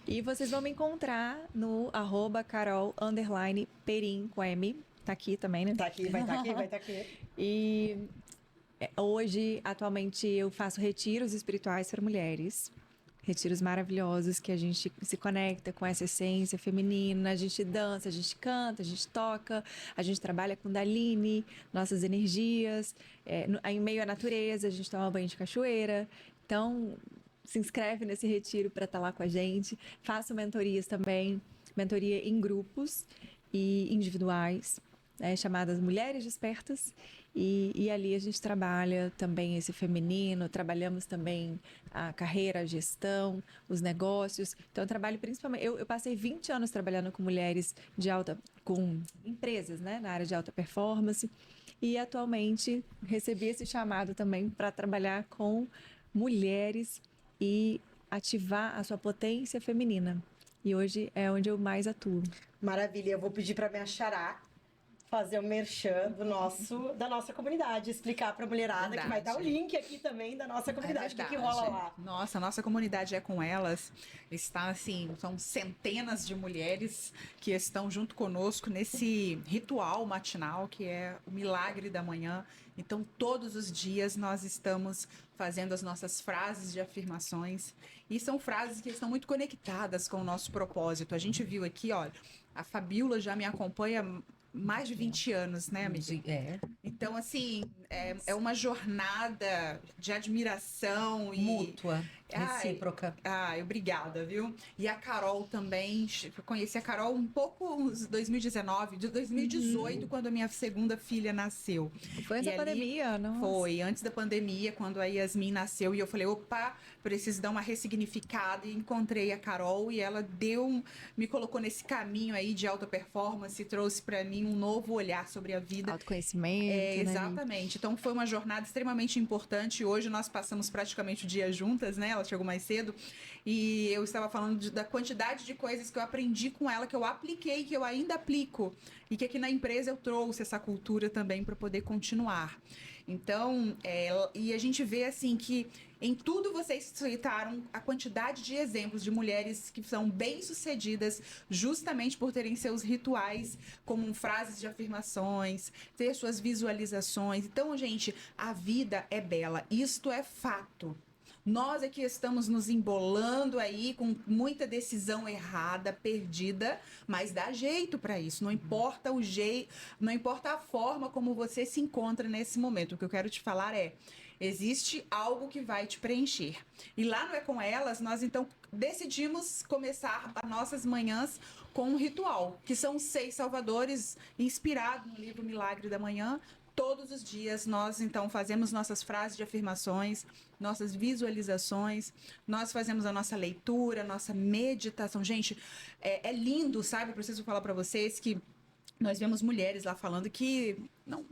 E vocês vão me encontrar no @Carol_Perim com M. Tá aqui também, né? Tá aqui, vai tá aqui. E hoje, atualmente, eu faço retiros espirituais para mulheres. Retiros maravilhosos que a gente se conecta com essa essência feminina, a gente dança, a gente canta, a gente toca, a gente trabalha com Kundalini, nossas energias, em meio à natureza, a gente toma banho de cachoeira. Então, se inscreve nesse retiro para estar lá com a gente. Faço mentorias também, mentoria em grupos e individuais, chamadas Mulheres Despertas, e ali a gente trabalha também esse feminino, trabalhamos também a carreira, a gestão, os negócios. Então eu trabalho principalmente, eu passei 20 anos trabalhando com mulheres com empresas, né, na área de alta performance, e atualmente recebi esse chamado também para trabalhar com mulheres e ativar a sua potência feminina. E hoje é onde eu mais atuo. Maravilha, eu vou pedir para minha xará fazer o merchan da nossa comunidade, explicar para a mulherada. Verdade. Que vai dar o link aqui também da nossa comunidade. O que rola lá? Nossa, a nossa comunidade é com elas. Está assim, são centenas de mulheres que estão junto conosco nesse ritual matinal que é o Milagre da Manhã. Então, todos os dias nós estamos fazendo as nossas frases de afirmações e são frases que estão muito conectadas com o nosso propósito. A gente viu aqui, olha, a Fabíola já me acompanha mais de 20 anos, né, amiga? Então, assim, é uma jornada de admiração e... mútua, recíproca. Obrigada, viu? E a Carol também, eu conheci a Carol um pouco em 2019, de 2018, quando a minha segunda filha nasceu. Foi antes da pandemia, não? Foi, antes da pandemia, quando a Yasmin nasceu, e eu falei, opa, preciso dar uma ressignificada, e encontrei a Carol, e ela me colocou nesse caminho aí de alta performance, trouxe pra mim um novo olhar sobre a vida. Autoconhecimento, exatamente. Então foi uma jornada extremamente importante. Hoje nós passamos praticamente o dia juntas, né? Ela chegou mais cedo e eu estava falando da quantidade de coisas que eu aprendi com ela, que eu apliquei, que eu ainda aplico e que aqui na empresa eu trouxe essa cultura também para poder continuar. Então, e a gente vê assim que em tudo vocês citaram a quantidade de exemplos de mulheres que são bem-sucedidas justamente por terem seus rituais, como frases de afirmações, ter suas visualizações. Então, gente, a vida é bela. Isto é fato. Nós aqui estamos nos embolando aí com muita decisão errada, perdida, mas dá jeito para isso. Não importa o jeito, não importa a forma como você se encontra nesse momento. O que eu quero te falar existe algo que vai te preencher. E lá no É Com Elas, nós então decidimos começar as nossas manhãs com um ritual, que são 6 salvadores inspirados no livro Milagre da Manhã. Todos os dias nós, então, fazemos nossas frases de afirmações, nossas visualizações, nós fazemos a nossa leitura, nossa meditação. Gente, é lindo, sabe? Eu preciso falar para vocês que nós vemos mulheres lá falando que não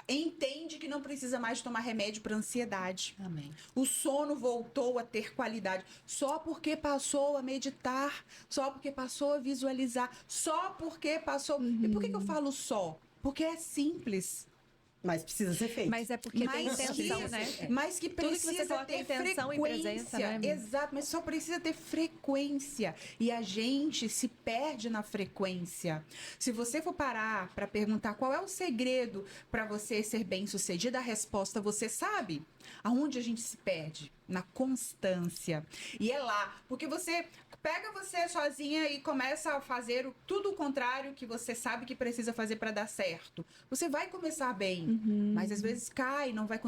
entende que não precisa mais tomar remédio para ansiedade. Amém. O sono voltou a ter qualidade só porque passou a meditar, só porque passou a visualizar, só porque passou... E por que eu falo só? Porque é simples. Mas precisa ser feito. Mas é porque tem intenção, né? Mas que precisa Tudo que você coloca ter intenção frequência. E presença, né? Exato, mas só precisa ter frequência. E a gente se perde na frequência. Se você for parar para perguntar qual é o segredo para você ser bem-sucedida, a resposta você sabe. Aonde a gente se perde? Na constância. E é lá, porque você pega você sozinha e começa a fazer tudo o contrário que você sabe que precisa fazer para dar certo. Você vai começar bem, mas às vezes cai, não vai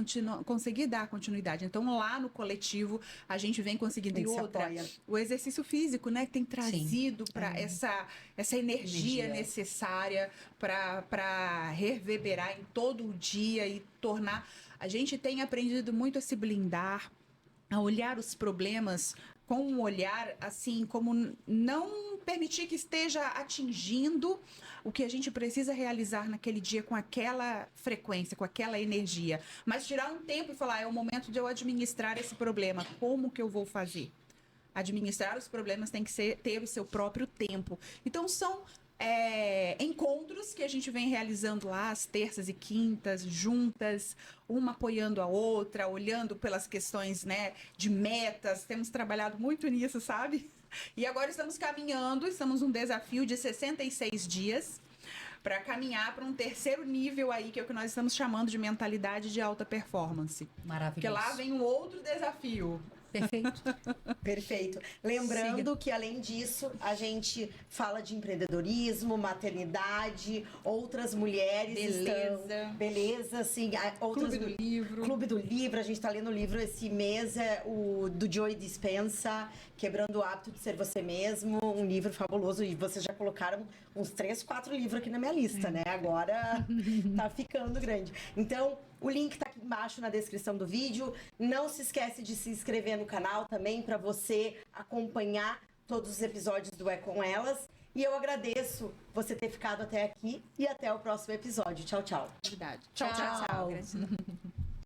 conseguir dar continuidade. Então lá no coletivo a gente vem conseguindo. E outra, o exercício físico, né, que tem trazido para essa energia necessária para reverberar em todo o dia e tornar... A gente tem aprendido muito a se blindar, a olhar os problemas com um olhar assim, como não permitir que esteja atingindo o que a gente precisa realizar naquele dia com aquela frequência, com aquela energia. Mas tirar um tempo e falar, é o momento de eu administrar esse problema. Como que eu vou fazer? Administrar os problemas tem que ter o seu próprio tempo. Então são... encontros que a gente vem realizando lá às terças e quintas, juntas, uma apoiando a outra, olhando pelas questões, né, de metas. Temos trabalhado muito nisso, sabe? E agora estamos caminhando, estamos num desafio de 66 dias para caminhar para um terceiro nível aí, que é o que nós estamos chamando de mentalidade de alta performance. Maravilhoso. Porque lá vem um outro desafio. Perfeito. Perfeito. Lembrando que, além disso, a gente fala de empreendedorismo, maternidade, outras mulheres estão... Beleza, assim. Outras... Clube do Livro. Clube do Livro. A gente está lendo o livro esse mês, o do Joey Dispenza, Quebrando o Hábito de Ser Você Mesmo. Um livro fabuloso. E vocês já colocaram uns 3, 4 livros aqui na minha lista, né? Agora tá ficando grande. Então, o link tá aqui embaixo na descrição do vídeo. Não se esquece de se inscrever no canal também para você acompanhar todos os episódios do É Com Elas. E eu agradeço você ter ficado até aqui e até o próximo episódio. Tchau, tchau. Verdade. Tchau. Gratidão.